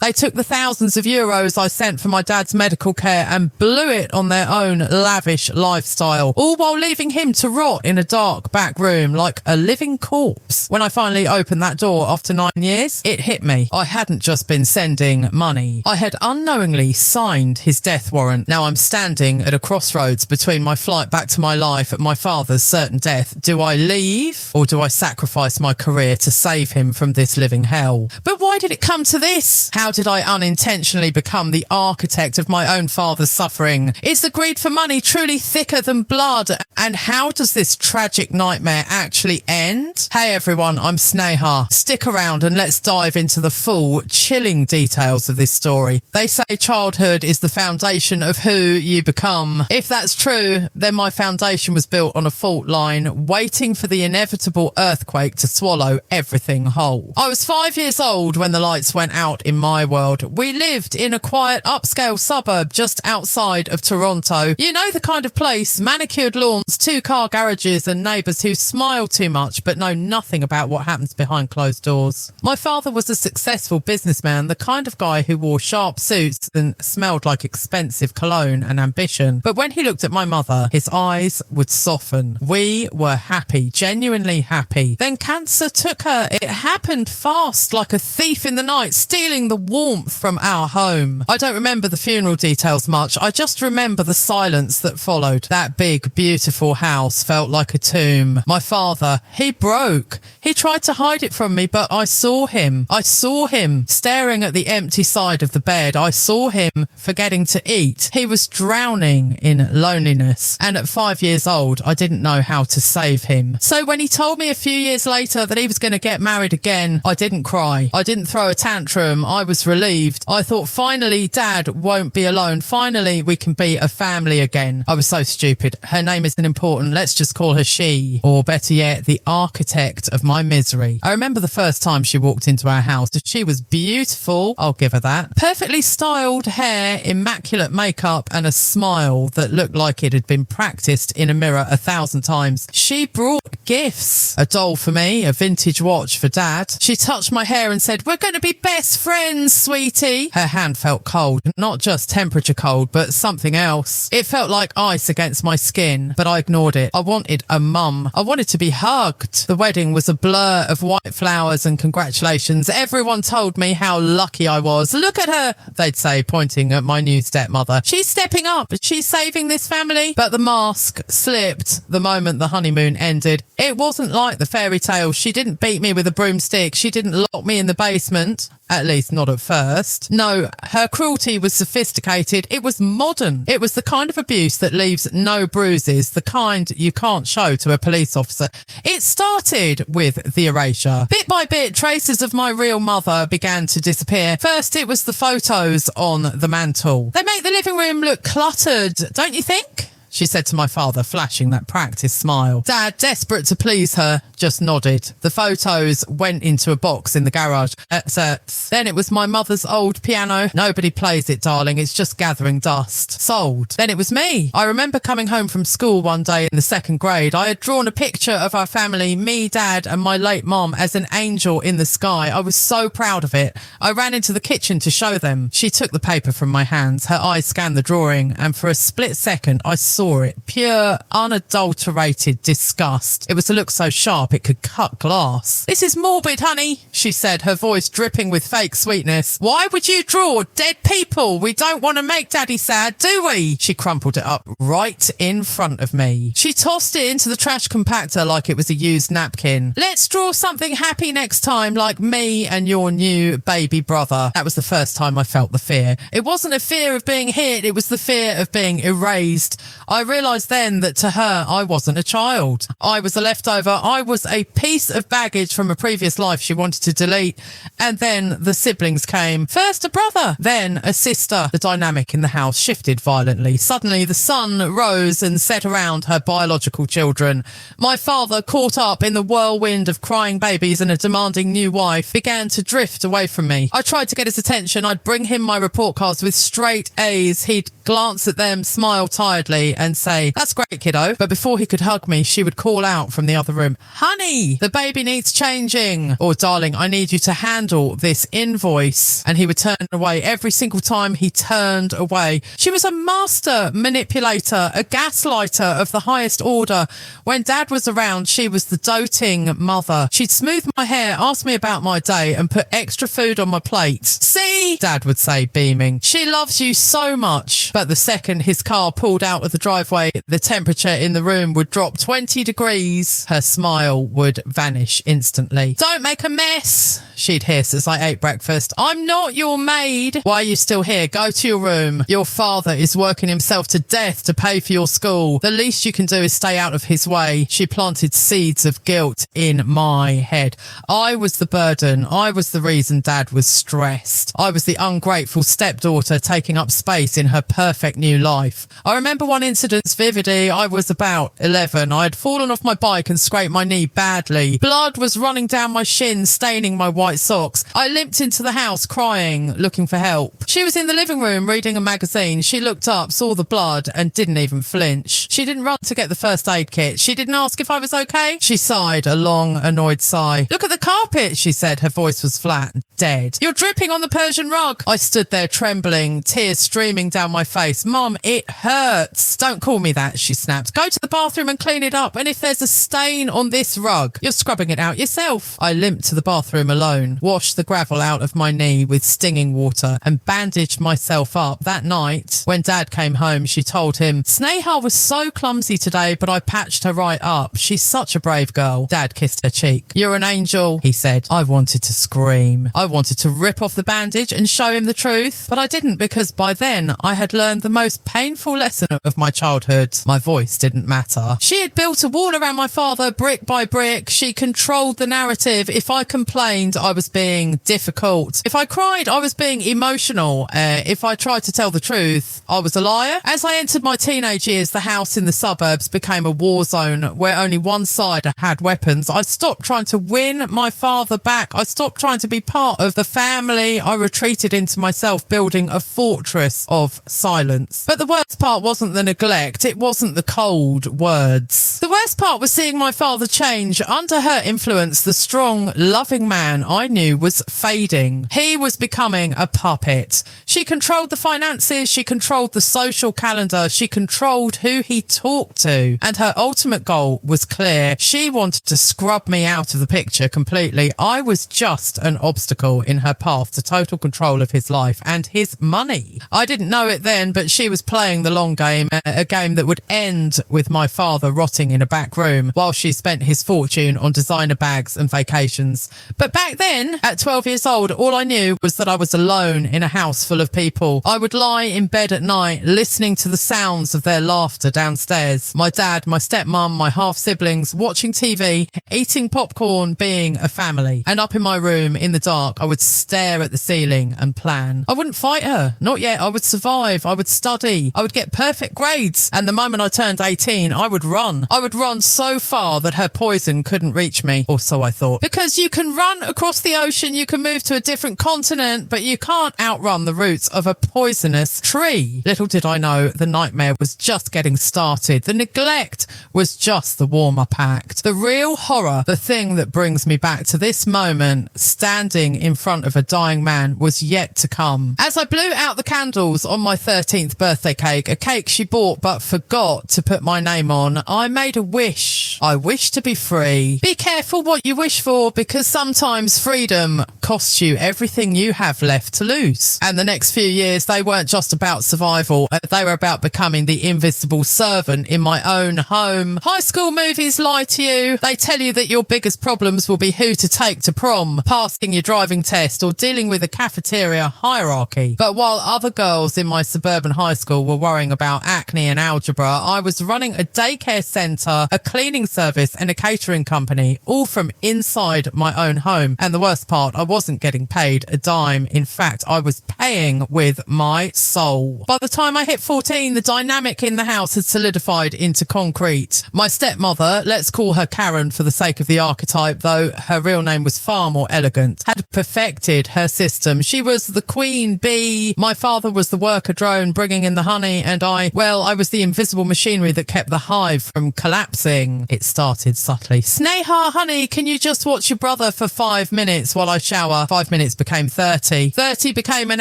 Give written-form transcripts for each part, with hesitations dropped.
They took the thousands of euros I sent for my dad's medical care and blew it on their own lavish lifestyle, all while leaving him to rot in a dark back room like a living corpse. When I finally opened that door after 9 years, it hit me. I hadn't just been sending money. I had unknowingly signed his death warrant. Now I'm standing at a crossroads between my flight back to my life and my father's certain death. Do I leave or do I sacrifice my career to save him from this living hell? But why did it come to this? How did I unintentionally become the architect of my own father's suffering? Is the greed for money truly thicker than blood? And how does this tragic nightmare actually end? Hey everyone, I'm Sneha. Stick around and let's dive into the full, chilling details of this story. They say childhood is the foundation of who you become. If that's true, then my foundation was built on a fault line, waiting for the inevitable earthquake to swallow everything whole. I was 5 years old when the lights went out in my world. We lived in a quiet upscale suburb just outside of Toronto. You know the kind of place, manicured lawns, 2-car garages and neighbours who smile too much but know nothing about what happens behind closed doors. My father was a successful businessman, the kind of guy who wore sharp suits and smelled like expensive cologne and ambition. But when he looked at my mother, his eyes would soften. We were happy, genuinely happy. Then cancer took her. It happened fast, like a thief in the night, stealing the warmth from our home. I don't remember the funeral details much. I just remember the silence that followed. That big, beautiful house felt like a tomb. My father, he broke. He tried to hide it from me, but I saw him. I saw him staring at the empty side of the bed. I saw him forgetting to eat. He was drowning in loneliness. And at 5 years old, I didn't know how to save him. So when he told me a few years later that he was going to get married again, I didn't cry. I didn't throw a tantrum. I was relieved. I thought, finally, Dad won't be alone. Finally, we can be a family again. I was so stupid. Her name isn't important. Let's just call her she. Or better yet, the architect of my misery. I remember the first time she walked into our house. She was beautiful. I'll give her that. Perfectly styled hair, immaculate makeup, and a smile that looked like it had been practiced in a mirror 1,000 times. She brought gifts. A doll for me, a vintage watch for Dad. She touched my hair and said, "We're going to be best friends, sweetie." Her hand felt cold, not just temperature cold, but something else. It felt like ice against my skin, but I ignored it. I wanted a mum. I wanted to be hugged. The wedding was a blur of white flowers and congratulations. Everyone told me how lucky I was. "Look at her," they'd say, pointing at my new stepmother. "She's stepping up. She's saving this family." But the mask slipped the moment the honeymoon ended. It wasn't like the fairy tale. She didn't beat me with a broomstick. She didn't lock me in the basement. At least not at first. No, her cruelty was sophisticated. It was modern. It was the kind of abuse that leaves no bruises, the kind you can't show to a police officer. It started with the erasure. Bit by bit, traces of my real mother began to disappear. First, it was the photos on the mantle. They make the living room look cluttered, don't you think? She said to my father, flashing that practiced smile. Dad, desperate to please her, just nodded. The photos went into a box in the garage. Then it was my mother's old piano. "Nobody plays it, darling. It's just gathering dust." Sold. Then it was me. I remember coming home from school one day in the 2nd grade. I had drawn a picture of our family, me, Dad, and my late mom as an angel in the sky. I was so proud of it. I ran into the kitchen to show them. She took the paper from my hands. Her eyes scanned the drawing, and for a split second, I saw it. Pure, unadulterated disgust. It was a look so sharp it could cut glass. "This is morbid, honey," she said, her voice dripping with fake sweetness. "Why would you draw dead people? We don't want to make Daddy sad, do we?" She crumpled it up right in front of me. She tossed it into the trash compactor like it was a used napkin. "Let's draw something happy next time, like me and your new baby brother." That was the first time I felt the fear. It wasn't a fear of being hit, it was the fear of being erased. I realised then that to her, I wasn't a child. I was a leftover. I was a piece of baggage from a previous life she wanted to delete. And then the siblings came. First a brother, then a sister. The dynamic in the house shifted violently. Suddenly the sun rose and set around her biological children. My father, caught up in the whirlwind of crying babies and a demanding new wife, began to drift away from me. I tried to get his attention. I'd bring him my report cards with straight A's. He'd glance at them, smile tiredly and say, "That's great, kiddo." But before he could hug me, she would call out from the other room, "Honey, the baby needs changing," or "Darling, I need you to handle this invoice." And he would turn away every single time he turned away. She was a master manipulator, a gaslighter of the highest order. When Dad was around, she was the doting mother. She'd smooth my hair, ask me about my day, and put extra food on my plate. "See," Dad would say, beaming, "she loves you so much." But the second his car pulled out of the driveway, the temperature in the room would drop 20 degrees. Her smile would vanish instantly. "Don't make a mess," she'd hiss as I ate breakfast. "I'm not your maid." "Why are you still here? Go to your room. Your father is working himself to death to pay for your school. The least you can do is stay out of his way." She planted seeds of guilt in my head. I was the burden. I was the reason Dad was stressed. I was the ungrateful stepdaughter taking up space in her perfect new life. I remember one incident vividly. I was about 11. I had fallen off my bike and scraped my knee badly. Blood was running down my shin, staining my white socks. I limped into the house crying, looking for help. She was in the living room reading a magazine. She looked up, saw the blood and didn't even flinch. She didn't run to get the first aid kit. She didn't ask if I was okay. She sighed a long, annoyed sigh. "Look at the carpet," she said. Her voice was flat and dead. "You're dripping on the Persian rug." I stood there trembling, tears streaming down my face. "Mum, it hurts." "Don't call me that," she snapped. "Go to the bathroom and clean it up. And if there's a stain on this rug, you're scrubbing it out yourself." I limped to the bathroom alone, washed the gravel out of my knee with stinging water and bandaged myself up. That night, when Dad came home, she told him, "Sneha was so clumsy today, but I patched her right up. She's such a brave girl." Dad kissed her cheek. "You're an angel," he said. I wanted to scream. I wanted to rip off the bandage and show him the truth, but I didn't, because by then I had learned the most painful lesson of my childhood. My voice didn't matter. She had built a wall around my father brick by brick. She controlled the narrative. If I complained, I was being difficult. If I cried, I was being emotional. If I tried to tell the truth, I was a liar. As I entered my teenage years, the house in the suburbs became a war zone where only one side had weapons. I stopped trying to win my father back. I stopped trying to be part of the family. I retreated into myself, building a fortress of silence. But the worst part wasn't the neglect. It wasn't the cold words. The worst part was seeing my father change. Under her influence, the strong, loving man I knew was fading. He was becoming a puppet. She controlled the finances. She controlled the social calendar. She controlled who he talked to. And her ultimate goal was clear. She wanted to scrub me out of the picture completely. I was just an obstacle in her path to total control of his life and his money. I didn't know it then, but she was playing the long game, a game that would end with my father rotting in a back room while she spent his fortune on designer bags and vacations. But back then, at 12 years old, all I knew was that I was alone in a house full of people. I would lie in bed at night listening to the sounds of their laughter downstairs. My dad, my stepmom, my half-siblings, watching TV, eating popcorn, being a family. And up in my room, in the dark, I would stare at the ceiling and plan. I wouldn't fight her. Not yet. I would survive. I would study. I would get perfect grades. And the moment I turned 18, I would run. I would run so far that her poison couldn't reach me, or so I thought. Because you can run across the ocean, you can move to a different continent, but you can't outrun the roots of a poisonous tree. Little did I know, the nightmare was just getting started. The neglect was just the warm-up act. The real horror, the thing that brings me back to this moment, standing in front of a dying man, was yet to come. As I blew out the candles on my 13th birthday cake, a cake she bought but forgot to put my name on, I made a wish. I wished to be free. Be careful what you wish for, because sometimes freedom costs you everything you have left to lose. And the next few years, they weren't just about survival. They were about becoming the invisible servant in my own home. High school movies lie to you. They tell you that your biggest problems will be who to take to prom, passing your driving test, or dealing with a cafeteria hierarchy. But while other girls in my suburban high school were worrying about acne and algebra, I was running a daycare centre, a cleaning service and a catering company, all from inside my own home. And the worst part, I wasn't getting paid a dime. In fact, I was paying with my soul. By the time I hit 14, the dynamic in the house had solidified into concrete. My stepmother, let's call her Karen for the sake of the archetype, though her real name was far more elegant, had perfected her system. She was the queen bee. My father was the worker drone. drone bringing in the honey, and I was the invisible machinery that kept the hive from collapsing. It started subtly. Sneha, honey, can you just watch your brother for 5 minutes while I shower? 5 minutes became 30. 30 became an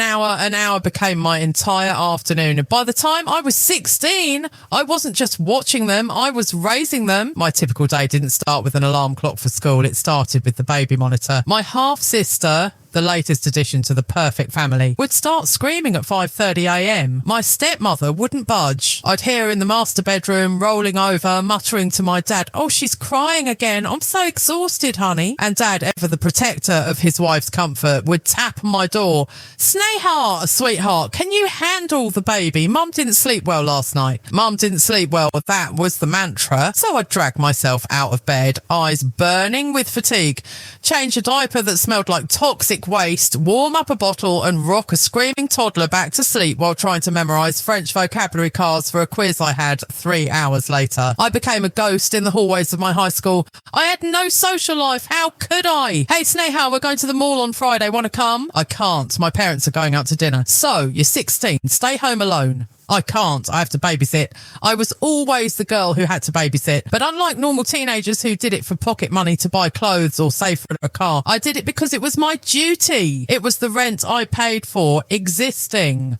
hour became my entire afternoon. And by the time I was 16, I wasn't just watching them, I was raising them. My typical day didn't start with an alarm clock for school. It started with the baby monitor. My half-sister, the latest addition to the perfect family, would start screaming at 5:30 a.m. My stepmother wouldn't budge. I'd hear her in the master bedroom, rolling over, muttering to my dad, "Oh, she's crying again. I'm so exhausted, honey." And Dad, ever the protector of his wife's comfort, would tap on my door. "Sneha, sweetheart, can you handle the baby? Mum didn't sleep well last night." Mum didn't sleep well. That was the mantra. So I'd drag myself out of bed, eyes burning with fatigue, change a diaper that smelled like toxic waste, warm up a bottle and rock a screaming toddler back to sleep while trying to memorise French vocabulary cards for a quiz I had 3 hours later. I became a ghost in the hallways of my high school. I had no social life. How could I? "Hey, Sneha, we're going to the mall on Friday. Want to come?" I can't. My parents are going out to dinner. "So, you're 16. Stay home alone." I can't. I have to babysit. I was always the girl who had to babysit. But unlike normal teenagers who did it for pocket money to buy clothes or save for a car, I did it because it was my duty. It was the rent I paid for existing.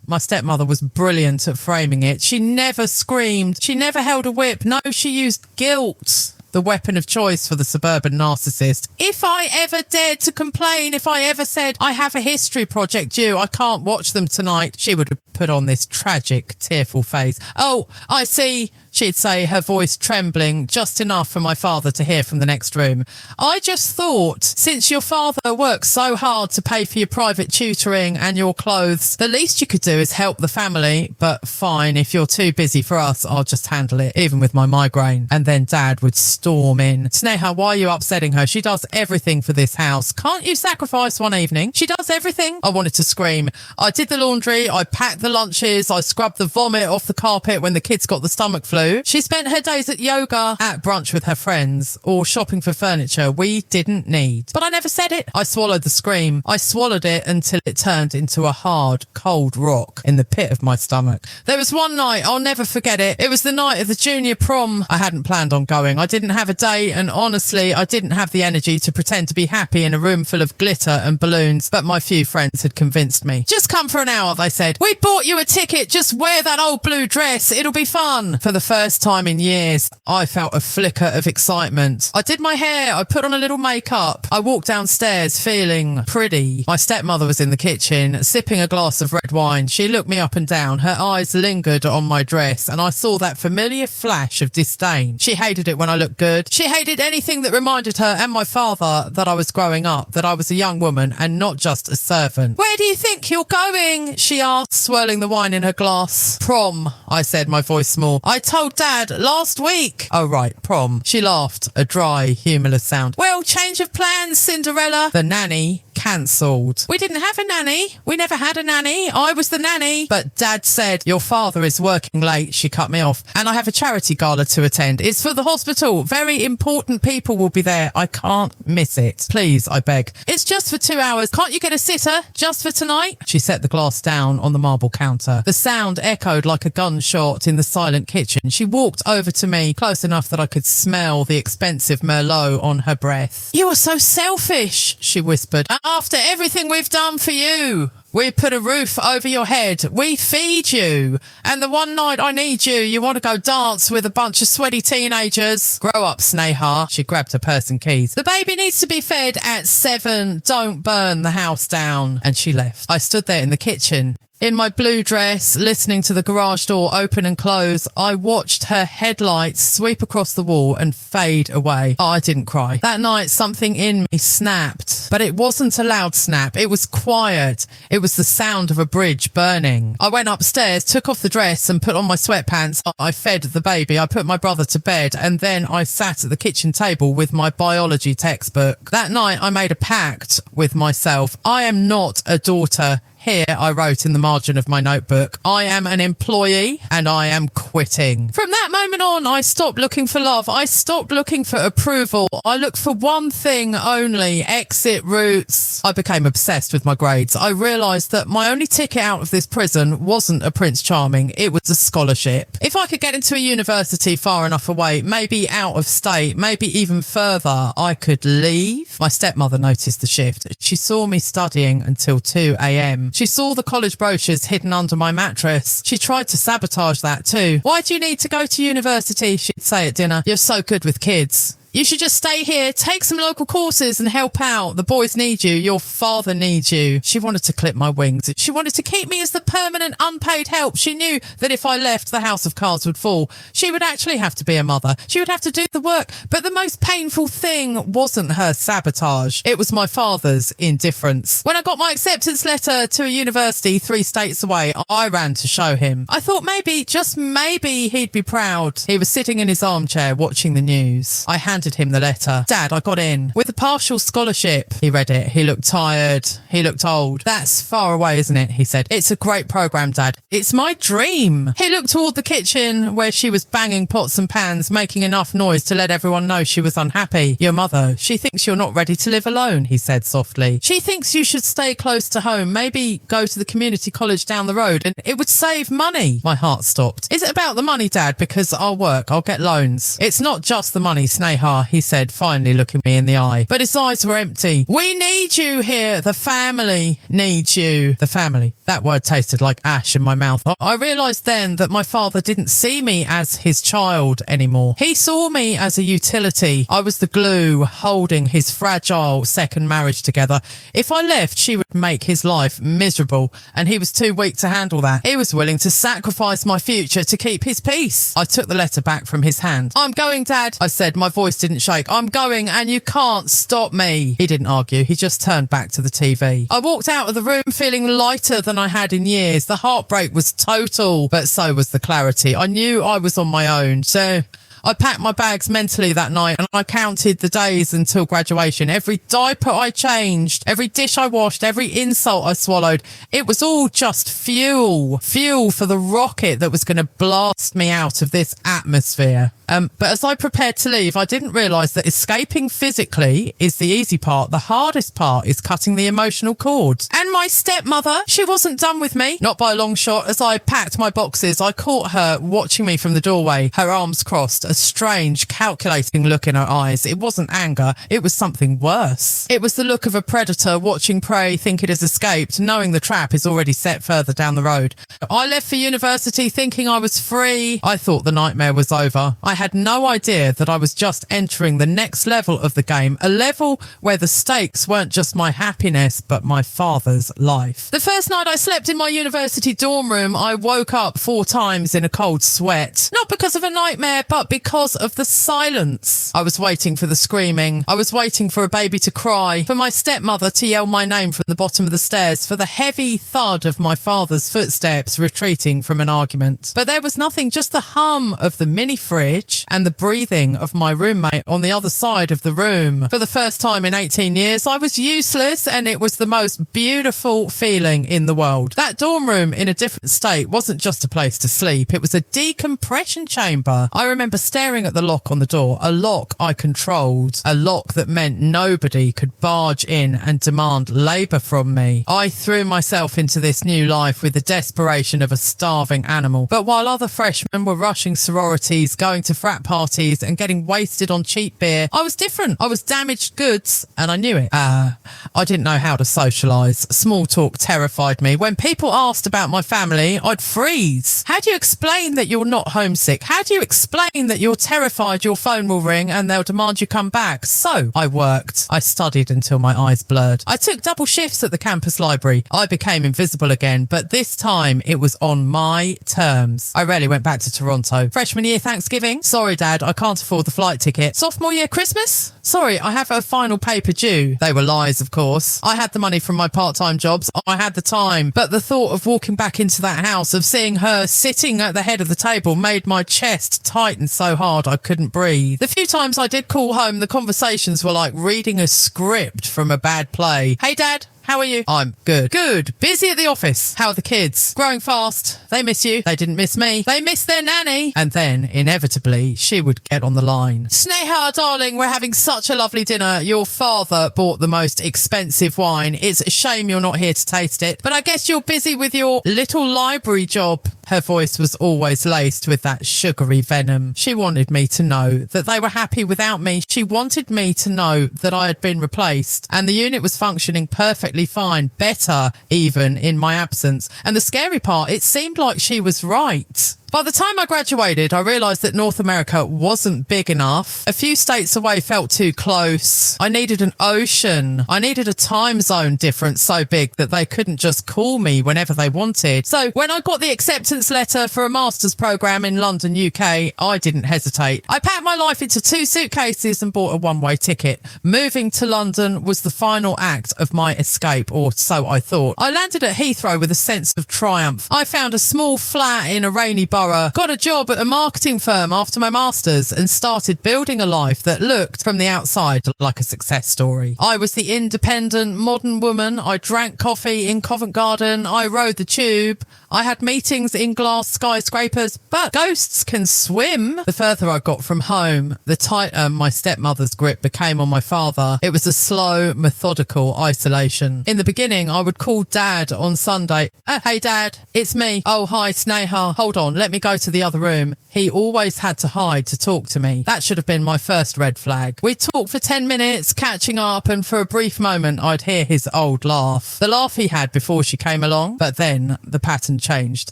My stepmother was brilliant at framing it. She never screamed. She never held a whip. No, she used guilt, the weapon of choice for the suburban narcissist. If I ever dared to complain, if I ever said, "I have a history project due, I can't watch them tonight," she would have put on this tragic, tearful face. "Oh, I see," she'd say, her voice trembling just enough for my father to hear from the next room. "I just thought, since your father works so hard to pay for your private tutoring and your clothes, the least you could do is help the family. But fine, if you're too busy for us, I'll just handle it, even with my migraine." And then Dad would storm in. "Sneha, why are you upsetting her? She does everything for this house. Can't you sacrifice one evening? She does everything." I wanted to scream. I did the laundry, I packed the lunches, I scrubbed the vomit off the carpet when the kids got the stomach flu. She spent her days at yoga, at brunch with her friends, or shopping for furniture we didn't need. But I never said it. I swallowed the scream. I swallowed it until it turned into a hard, cold rock in the pit of my stomach. There was one night, I'll never forget it. It was the night of the junior prom. I hadn't planned on going. I didn't have a date, and honestly, I didn't have the energy to pretend to be happy in a room full of glitter and balloons, but my few friends had convinced me. "Just come for an hour," they said. "We bought you a ticket. Just wear that old blue dress. It'll be fun." For the first time in years, I felt a flicker of excitement. I did my hair. I put on a little makeup. I walked downstairs feeling pretty. My stepmother was in the kitchen, sipping a glass of red wine. She looked me up and down. Her eyes lingered on my dress, and I saw that familiar flash of disdain. She hated it when I looked good. She hated anything that reminded her and my father that I was growing up, that I was a young woman and not just a servant. "Where do you think you're going?" she asked, swirling the wine in her glass. "Prom," I said, my voice small. "I told Dad last week." "Oh, right, prom." She laughed, a dry, humourless sound. "Well, change of plans, Cinderella." The nanny cancelled. "We didn't have a nanny. We never had a nanny. I was the nanny." "But Dad said your father is working late," she cut me off, "and I have a charity gala to attend. It's for the hospital. Very important people will be there. I can't miss it. Please," I beg. "It's just for 2 hours. Can't you get a sitter just for tonight?" She set the glass down on the marble counter. The sound echoed like a gunshot in the silent kitchen. She walked over to me, close enough that I could smell the expensive Merlot on her breath. "You are so selfish," she whispered. "After everything we've done for you. We put a roof over your head. We feed you. And the one night I need you, you want to go dance with a bunch of sweaty teenagers. Grow up, Sneha." She grabbed her purse and keys. "The baby needs to be fed at 7. Don't burn the house down." And she left. I stood there in the kitchen, in my blue dress, listening to the garage door open and close. I watched her headlights sweep across the wall and fade away. I didn't cry. That night, something in me snapped. But it wasn't a loud snap. It was quiet. It was the sound of a bridge burning. I went upstairs, took off the dress and put on my sweatpants. I fed the baby. I put my brother to bed. And then I sat at the kitchen table with my biology textbook. That night, I made a pact with myself. I am not a daughter Here I wrote in the margin of my notebook, I am an employee and I am quitting. From that moment on, I stopped looking for love. I stopped looking for approval. I looked for one thing only, exit routes. I became obsessed with my grades. I realised that my only ticket out of this prison wasn't a Prince Charming, it was a scholarship. If I could get into a university far enough away, maybe out of state, maybe even further, I could leave. My stepmother noticed the shift. She saw me studying until 2 a.m. She saw the college brochures hidden under my mattress. She tried to sabotage that too. Why do you need to go to university? She'd say at dinner. You're so good with kids. You should just stay here, take some local courses and help out. The boys need you. Your father needs you. She wanted to clip my wings. She wanted to keep me as the permanent unpaid help. She knew that if I left, the house of cards would fall. She would actually have to be a mother. She would have to do the work. But the most painful thing wasn't her sabotage. It was my father's indifference. When I got my acceptance letter to a university 3 states away, I ran to show him. I thought maybe, just maybe, he'd be proud. He was sitting in his armchair watching the news. I handed him the letter. Dad, I got in with a partial scholarship. He read it. He looked tired. He looked old. That's far away, isn't it? He said. It's a great program, Dad. It's my dream. He looked toward the kitchen where she was banging pots and pans, making enough noise to let everyone know she was unhappy. Your mother, she thinks you're not ready to live alone, he said softly. She thinks you should stay close to home, maybe go to the community college down the road, and it would save money. My heart stopped. Is it about the money, Dad? Because I'll work. I'll get loans. It's not just the money, Sneha, he said, finally looking me in the eye. But his eyes were empty. We need you here. The family needs you. The family. That word tasted like ash in my mouth. I realised then that my father didn't see me as his child anymore. He saw me as a utility. I was the glue holding his fragile second marriage together. If I left, she would make his life miserable, and he was too weak to handle that. He was willing to sacrifice my future to keep his peace. I took the letter back from his hand. I'm going, Dad, I said. My voice didn't shake. I'm going and you can't stop me. He didn't argue. He just turned back to the TV. I walked out of the room feeling lighter than I had in years. The heartbreak was total, but so was the clarity. I knew I was on my own. So I packed my bags mentally that night and I counted the days until graduation. Every diaper I changed, every dish I washed, every insult I swallowed, it was all just fuel for the rocket that was going to blast me out of this atmosphere. But as I prepared to leave, I didn't realise that escaping physically is the easy part. The hardest part is cutting the emotional cord. And my stepmother, she wasn't done with me. Not by a long shot. As I packed my boxes, I caught her watching me from the doorway, her arms crossed, a strange, calculating look in her eyes. It wasn't anger. It was something worse. It was the look of a predator watching prey think it has escaped, knowing the trap is already set further down the road. I left for university thinking I was free. I thought the nightmare was over. I had no idea that I was just entering the next level of the game, a level where the stakes weren't just my happiness, but my father's life. The first night I slept in my university dorm room, I woke up 4 times in a cold sweat. Not because of a nightmare, but because of the silence. I was waiting for the screaming. I was waiting for a baby to cry, for my stepmother to yell my name from the bottom of the stairs, for the heavy thud of my father's footsteps retreating from an argument. But there was nothing, just the hum of the mini fridge and the breathing of my roommate on the other side of the room. For the first time in 18 years, I was useless, and it was the most beautiful feeling in the world. That dorm room in a different state wasn't just a place to sleep. It was a decompression chamber. I remember staring at the lock on the door, a lock I controlled, a lock that meant nobody could barge in and demand labour from me. I threw myself into this new life with the desperation of a starving animal. But while other freshmen were rushing sororities, going to frat parties and getting wasted on cheap beer, I was different. I was damaged goods and I knew it. I didn't know how to socialise. Small talk terrified me. When people asked about my family, I'd freeze. How do you explain that you're not homesick? How do you explain that you're terrified your phone will ring and they'll demand you come back? So I worked. I studied until my eyes blurred. I took double shifts at the campus library. I became invisible again, but this time it was on my terms. I rarely went back to Toronto. Freshman year Thanksgiving? Sorry, Dad, I can't afford the flight ticket. Sophomore year Christmas? Sorry, I have a final paper due. They were lies, of course. I had the money from my part-time jobs. I had the time. But the thought of walking back into that house, of seeing her sitting at the head of the table, made my chest tighten so hard I couldn't breathe. The few times I did call home, the conversations were like reading a script from a bad play. Hey, Dad. How are you? I'm good. Good. Busy at the office. How are the kids? Growing fast. They miss you. They didn't miss me. They missed their nanny. And then, inevitably, she would get on the line. Sneha, darling, we're having such a lovely dinner. Your father bought the most expensive wine. It's a shame you're not here to taste it, but I guess you're busy with your little library job. Her voice was always laced with that sugary venom. She wanted me to know that they were happy without me. She wanted me to know that I had been replaced and the unit was functioning perfectly fine, better even in my absence. And the scary part, it seemed like she was right. By the time I graduated, I realised that North America wasn't big enough. A few states away felt too close. I needed an ocean. I needed a time zone difference so big that they couldn't just call me whenever they wanted. So when I got the acceptance letter for a master's programme in London, UK, I didn't hesitate. I packed my life into 2 suitcases and bought a one-way ticket. Moving to London was the final act of my escape, or so I thought. I landed at Heathrow with a sense of triumph. I found a small flat in a rainy got a job at a marketing firm after my master's and started building a life that looked from the outside like a success story. I was the independent modern woman. I drank coffee in Covent Garden. I rode the tube. I had meetings in glass skyscrapers, but ghosts can swim. The further I got from home, the tighter my stepmother's grip became on my father. It was a slow, methodical isolation. In the beginning, I would call Dad on Sunday. Hey, Dad, it's me. Oh, hi, Sneha. Hold on, let me go to the other room. He always had to hide to talk to me. That should have been my first red flag. We'd talk for 10 minutes, catching up, and for a brief moment, I'd hear his old laugh. The laugh he had before she came along, but then the pattern changed.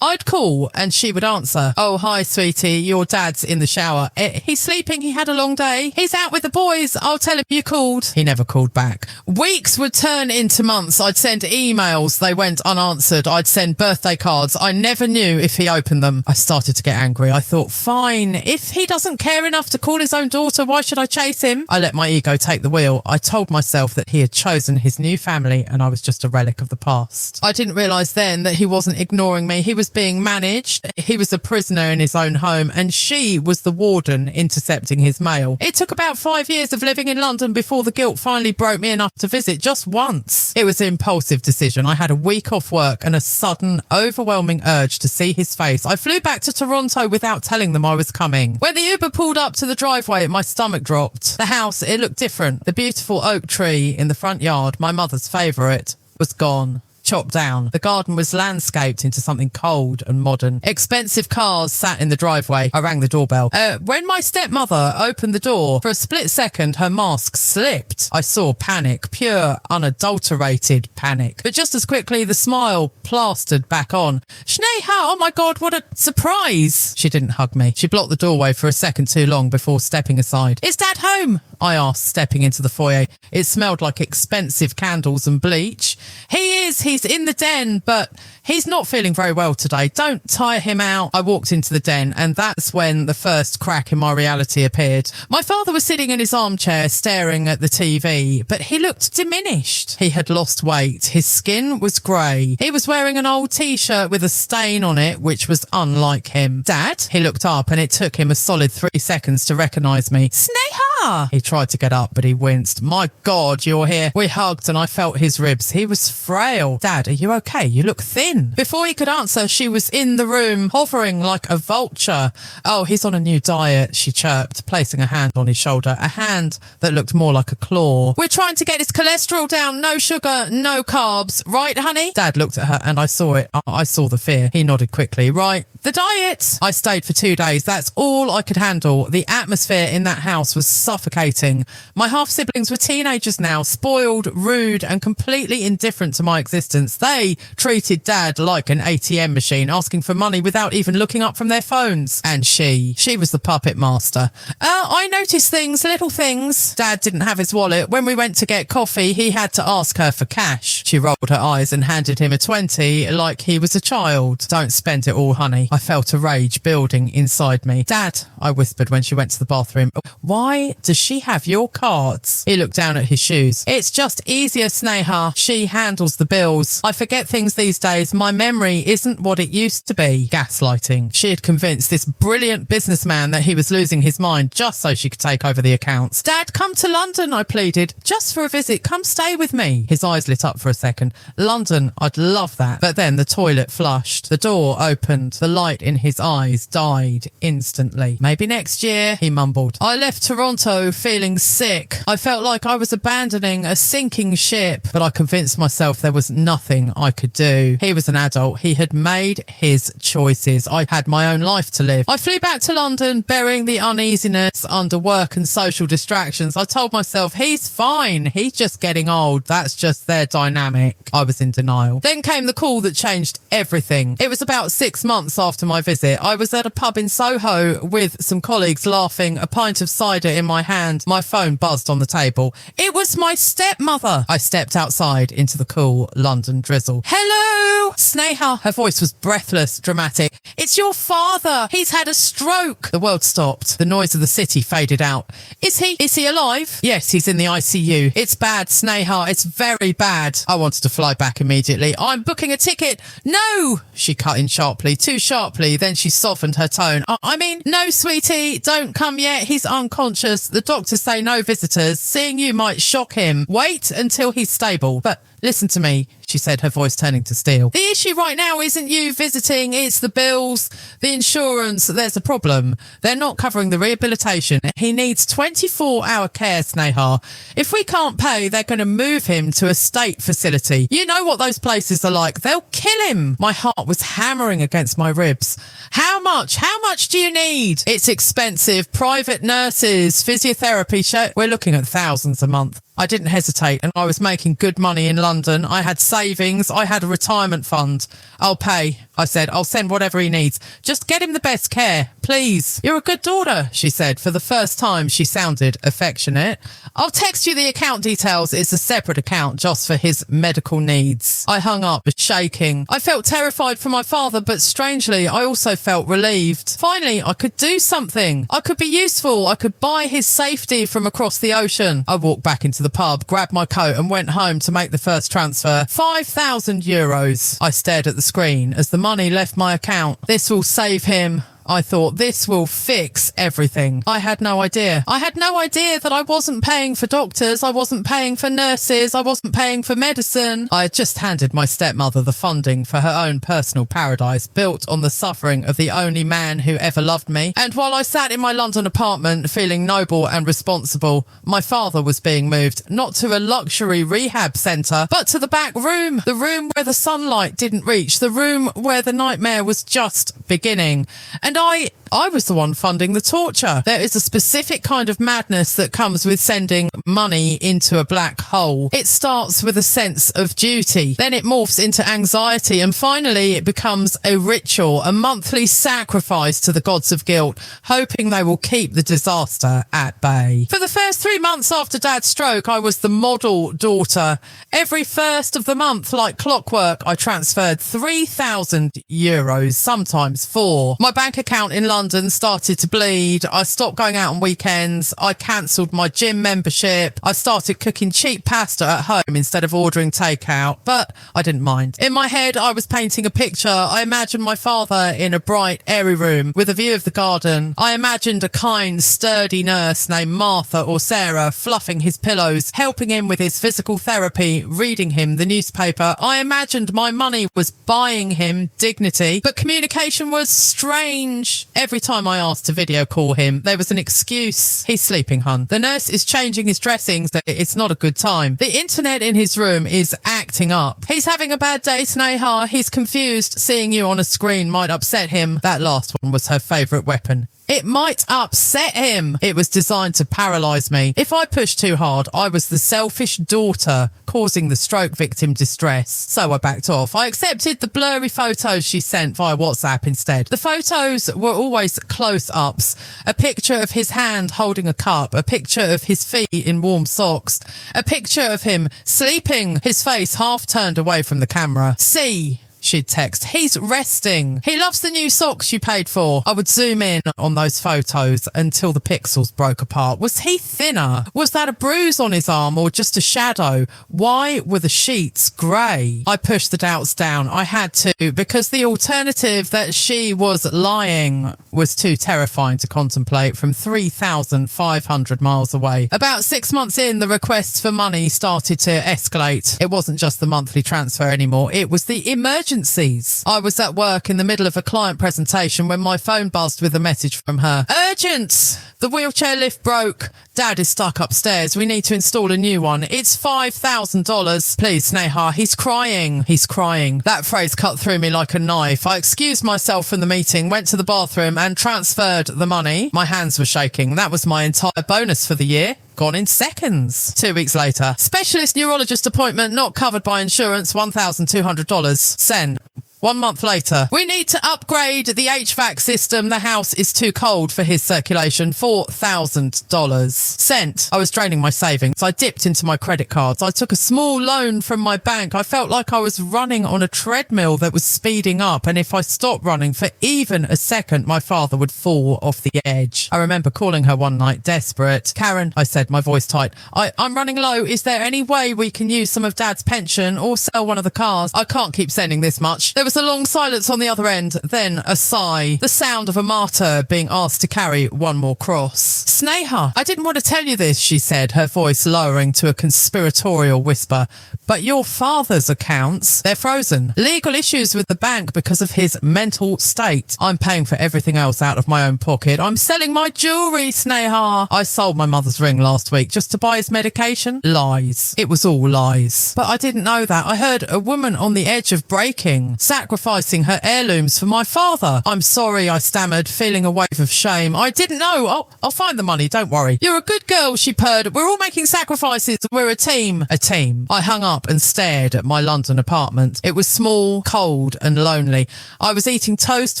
I'd call and she would answer. Oh, hi, sweetie. Your dad's in the shower. He's sleeping. He had a long day. He's out with the boys. I'll tell him you called. He never called back. Weeks would turn into months. I'd send emails. They went unanswered. I'd send birthday cards. I never knew if he opened them. I started to get angry. I thought, fine, if he doesn't care enough to call his own daughter, why should I chase him? I let my ego take the wheel. I told myself that he had chosen his new family and I was just a relic of the past. I didn't realise then that he wasn't ignoring me. He was being managed. He was a prisoner in his own home and she was the warden intercepting his mail. It took about 5 years of living in London before the guilt finally broke me enough to visit just once. It was an impulsive decision. I had a week off work and a sudden, overwhelming urge to see his face. I flew back to Toronto without telling them I was coming. When the Uber pulled up to the driveway, my stomach dropped. The house, it looked different. The beautiful oak tree in the front yard, my mother's favourite, was gone. Chopped down. The garden was landscaped into something cold and modern. Expensive cars sat in the driveway. I rang the doorbell. When my stepmother opened the door, for a split second, her mask slipped. I saw panic, pure, unadulterated panic. But just as quickly, the smile plastered back on. Sneha, oh my God, what a surprise. She didn't hug me. She blocked the doorway for a second too long before stepping aside. Is Dad home? I asked, stepping into the foyer. It smelled like expensive candles and bleach. He is. He's in the den, but he's not feeling very well today. Don't tire him out. I walked into the den, and that's when the first crack in my reality appeared. My father was sitting in his armchair staring at the TV, but he looked diminished. He had lost weight. His skin was grey. He was wearing an old t-shirt with a stain on it, which was unlike him. Dad? He looked up, and it took him a solid 3 seconds to recognise me. Sneha! He tried to get up, but he winced. My God, you're here. We hugged, and I felt his ribs. He was frail. Dad, are you okay? You look thin. Before he could answer, she was in the room, hovering like a vulture. Oh, he's on a new diet, she chirped, placing a hand on his shoulder, a hand that looked more like a claw. We're trying to get his cholesterol down. No sugar, no carbs. Right, honey? Dad looked at her and I saw it. I saw the fear. He nodded quickly. Right. The diet. I stayed for 2 days. That's all I could handle. The atmosphere in that house was suffocating. My half-siblings were teenagers now, spoiled, rude, and completely indifferent to my existence. They treated Dad like an ATM machine, asking for money without even looking up from their phones. And she was the puppet master. I noticed things, little things. Dad didn't have his wallet. When we went to get coffee, he had to ask her for cash. She rolled her eyes and handed him a 20 like he was a child. Don't spend it all, honey. I felt a rage building inside me. Dad, I whispered when she went to the bathroom, why does she have your cards? He looked down at his shoes. It's just easier, Sneha. She handles the bills. I forget things these days. My memory isn't what it used to be. Gaslighting. She had convinced this brilliant businessman that he was losing his mind just so she could take over the accounts. Dad, come to London, I pleaded. Just for a visit. Come stay with me. His eyes lit up for a second. London, I'd love that. But then the toilet flushed. The door opened. The light in his eyes died instantly. Maybe next year, he mumbled. I left Toronto feeling sick. I felt like I was abandoning a sinking ship, but I convinced myself there was nothing I could do. He was an adult. He had made his choices. I had my own life to live. I flew back to London, burying the uneasiness under work and social distractions. I told myself, he's fine. He's just getting old. That's just their dynamic. I was in denial. Then came the call that changed everything. It was about 6 months after my visit. I was at a pub in Soho with some colleagues laughing, a pint of cider in my hand. My phone buzzed on the table. It was my stepmother. I stepped outside into the cool London drizzle. Hello, Sneha. Her voice was breathless, dramatic. It's your father. He's had a stroke. The world stopped. The noise of the city faded out. Is he alive? Yes, he's in the ICU. It's bad, Sneha. It's very bad. I wanted to fly back immediately. I'm booking a ticket. No, she cut in sharply, too sharply. Then she softened her tone. I mean, no, sweetie, don't come yet. He's unconscious. The doctors say no visitors. Seeing you might shock him. Wait until he's stable. But listen to me, she said, her voice turning to steel. The issue right now isn't you visiting, it's the bills, the insurance. There's a problem. They're not covering the rehabilitation. He needs 24-hour care, Sneha. If we can't pay, they're going to move him to a state facility. You know what those places are like. They'll kill him. My heart was hammering against my ribs. How much? How much do you need? It's expensive. Private nurses, physiotherapy. We're looking at thousands a month. I didn't hesitate, and I was making good money in London. I had savings. I had a retirement fund. I'll pay, I said. I'll send whatever he needs. Just get him the best care, please. You're a good daughter, she said. For the first time, she sounded affectionate. I'll text you the account details. It's a separate account just for his medical needs. I hung up, shaking. I felt terrified for my father, but strangely, I also felt relieved. Finally, I could do something. I could be useful. I could buy his safety from across the ocean. I walked back into the pub, grabbed my coat and went home to make the first transfer. 5,000 euros. I stared at the screen as the money left my account. This will save him. I thought, this will fix everything. I had no idea. I had no idea that I wasn't paying for doctors. I wasn't paying for nurses. I wasn't paying for medicine. I had just handed my stepmother the funding for her own personal paradise built on the suffering of the only man who ever loved me. And while I sat in my London apartment feeling noble and responsible, my father was being moved, not to a luxury rehab centre, but to the back room, the room where the sunlight didn't reach, the room where the nightmare was just beginning. And I was the one funding the torture. There is a specific kind of madness that comes with sending money into a black hole. It starts with a sense of duty, then it morphs into anxiety, and finally it becomes a ritual, a monthly sacrifice to the gods of guilt, hoping they will keep the disaster at bay. For the first 3 months after Dad's stroke, I was the model daughter. Every first of the month, like clockwork, I transferred 3,000 euros, sometimes 4. My bank account in London started to bleed. I stopped going out on weekends. I cancelled my gym membership. I started cooking cheap pasta at home instead of ordering takeout, but I didn't mind. In my head, I was painting a picture. I imagined my father in a bright, airy room with a view of the garden. I imagined a kind, sturdy nurse named Martha or Sarah fluffing his pillows, helping him with his physical therapy, reading him the newspaper. I imagined my money was buying him dignity, but communication was strange. Every time I asked to video call him, there was an excuse. He's sleeping, hun. The nurse is changing his dressings. It's not a good time. The internet in his room is acting up. He's having a bad day, Sneha. He's confused. Seeing you on a screen might upset him. That last one was her favourite weapon. It might upset him. It was designed to paralyse me. If I pushed too hard, I was the selfish daughter causing the stroke victim distress. So I backed off. I accepted the blurry photos she sent via WhatsApp instead. The photos were always close-ups. A picture of his hand holding a cup. A picture of his feet in warm socks. A picture of him sleeping, his face half turned away from the camera. See, she'd text. He's resting. He loves the new socks you paid for. I would zoom in on those photos until the pixels broke apart. Was he thinner? Was that a bruise on his arm or just a shadow? Why were the sheets grey? I pushed the doubts down. I had to, because the alternative that she was lying was too terrifying to contemplate from 3,500 miles away. About 6 months in, the requests for money started to escalate. It wasn't just the monthly transfer anymore. It was the emergencies. I was at work in the middle of a client presentation when my phone buzzed with a message from her. Urgent! The wheelchair lift broke. Dad is stuck upstairs. We need to install a new one. It's $5,000. Please, Sneha. He's crying. He's crying. That phrase cut through me like a knife. I excused myself from the meeting, went to the bathroom and transferred the money. My hands were shaking. That was my entire bonus for the year. Gone in seconds. 2 weeks later. Specialist neurologist appointment not covered by insurance, $1,200. Send. 1 month later, we need to upgrade the HVAC system. The house is too cold for his circulation. $4,000. Sent. I was draining my savings. I dipped into my credit cards. I took a small loan from my bank. I felt like I was running on a treadmill that was speeding up. And if I stopped running for even a second, my father would fall off the edge. I remember calling her one night, desperate. Karen, I said, my voice tight. I'm running low. Is there any way we can use some of Dad's pension or sell one of the cars? I can't keep sending this much. There was a long silence on the other end, then a sigh, the sound of a martyr being asked to carry one more cross. Sneha, I didn't want to tell you this, she said, her voice lowering to a conspiratorial whisper, but your father's accounts, they're frozen. Legal issues with the bank because of his mental state. I'm paying for everything else out of my own pocket. I'm selling my jewellery, Sneha. I sold my mother's ring last week just to buy his medication. Lies. It was all lies. But I didn't know that. I heard a woman on the edge of breaking, sacrificing her heirlooms for my father. I'm sorry, I stammered, feeling a wave of shame. I didn't know. I'll find the money, don't worry. You're a good girl, she purred. We're all making sacrifices. We're a team. A team. I hung up and stared at my London apartment. It was small, cold and lonely. I was eating toast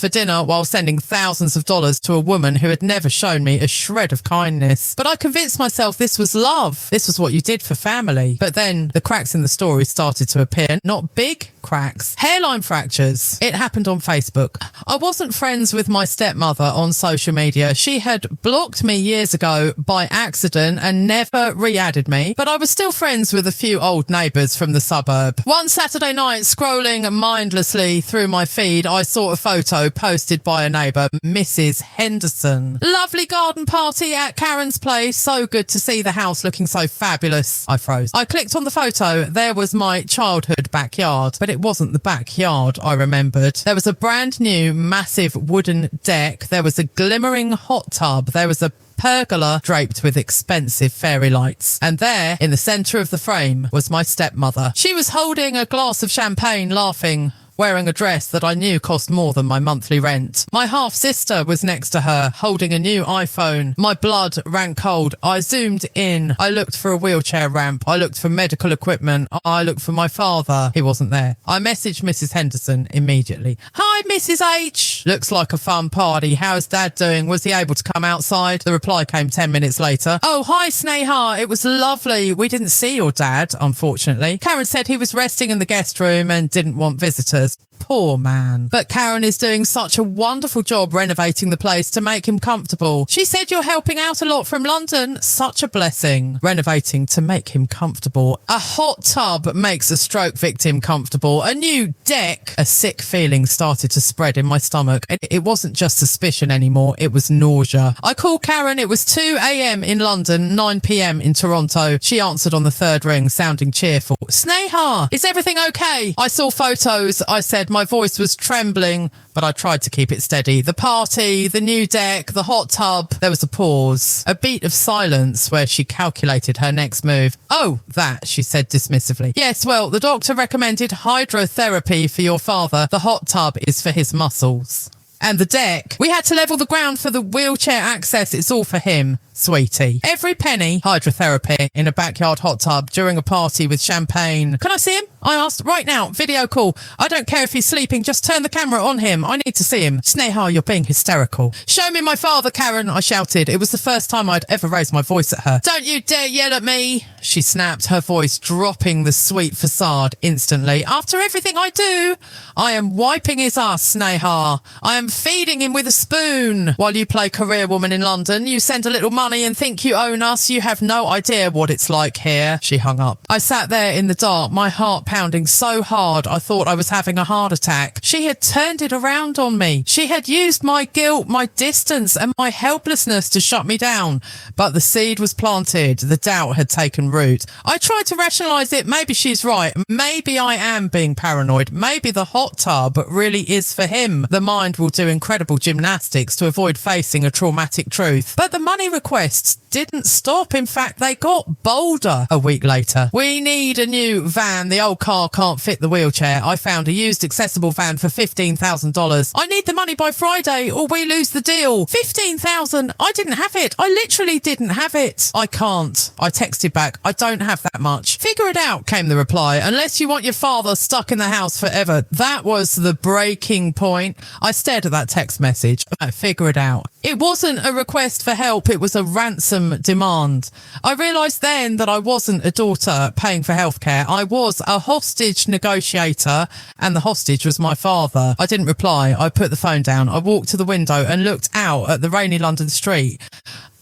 for dinner while sending thousands of dollars to a woman who had never shown me a shred of kindness. But I convinced myself this was love. This was what you did for family. But then the cracks in the story started to appear. Not big cracks. Hairline fractures. It happened on Facebook. I wasn't friends with my stepmother on social media. She had blocked me years ago by accident and never re-added me, but I was still friends with a few old neighbours from the suburb. One Saturday night, scrolling mindlessly through my feed, I saw a photo posted by a neighbour, Mrs. Henderson. Lovely garden party at Karen's place. So good to see the house looking so fabulous. I froze. I clicked on the photo. There was my childhood backyard, but it wasn't the backyard I remembered. There was a brand new massive wooden deck. There was a glimmering hot tub. There was a pergola draped with expensive fairy lights. And there, in the centre of the frame, was my stepmother. She was holding a glass of champagne, laughing, wearing a dress that I knew cost more than my monthly rent. My half-sister was next to her, holding a new iPhone. My blood ran cold. I zoomed in. I looked for a wheelchair ramp. I looked for medical equipment. I looked for my father. He wasn't there. I messaged Mrs. Henderson immediately. Hi, Mrs. H. Looks like a fun party. How's Dad doing? Was he able to come outside? The reply came 10 minutes later. Oh, hi, Sneha. It was lovely. We didn't see your dad, unfortunately. Karen said he was resting in the guest room and didn't want visitors. Poor man. But Karen is doing such a wonderful job renovating the place to make him comfortable. She said you're helping out a lot from London. Such a blessing. Renovating to make him comfortable. A hot tub makes a stroke victim comfortable. A new deck. A sick feeling started to spread in my stomach. It wasn't just suspicion anymore. It was nausea. I called Karen. It was 2 a.m. in London, 9 p.m. in Toronto. She answered on the third ring, sounding cheerful. Sneha, is everything okay? I saw photos. I said my voice was trembling, but I tried to keep it steady. The party, the new deck, the hot tub. There was a pause, a beat of silence where she calculated her next move. Oh, that, she said dismissively. Yes, well, the doctor recommended hydrotherapy for your father. The hot tub is for his muscles. And the deck. We had to level the ground for the wheelchair access. It's all for him, sweetie. Every penny. Hydrotherapy in a backyard hot tub during a party with champagne. Can I see him? I asked. Right now, video call. I don't care if he's sleeping, just turn the camera on him. I need to see him. Sneha, you're being hysterical. Show me my father, Karen, I shouted. It was the first time I'd ever raised my voice at her. Don't you dare yell at me, she snapped, her voice dropping the sweet facade instantly. After everything I do, I am wiping his ass, Sneha. I am feeding him with a spoon. While you play career woman in London, you send a little money and think you own us. You have no idea what it's like here. She hung up. I sat there in the dark, my heart pounding so hard I thought I was having a heart attack. She had turned it around on me. She had used my guilt, my distance and my helplessness to shut me down. But the seed was planted. The doubt had taken root. I tried to rationalise it. Maybe she's right. Maybe I am being paranoid. Maybe the hot tub really is for him. The mind will do incredible gymnastics to avoid facing a traumatic truth. But the money requests didn't stop. In fact, they got bolder a week later. We need a new van. The old car can't fit the wheelchair. I found a used accessible van for $15,000. I need the money by Friday or we lose the deal. $15,000. I didn't have it. I literally didn't have it. I can't. I texted back. I don't have that much. Figure it out, came the reply. Unless you want your father stuck in the house forever. That was the breaking point. I stared at that text message. Figure it out. It wasn't a request for help. It was a ransom demand. I realised then that I wasn't a daughter paying for healthcare. I was a hostage negotiator and the hostage was my father. I didn't reply. I put the phone down. I walked to the window and looked out at the rainy London street.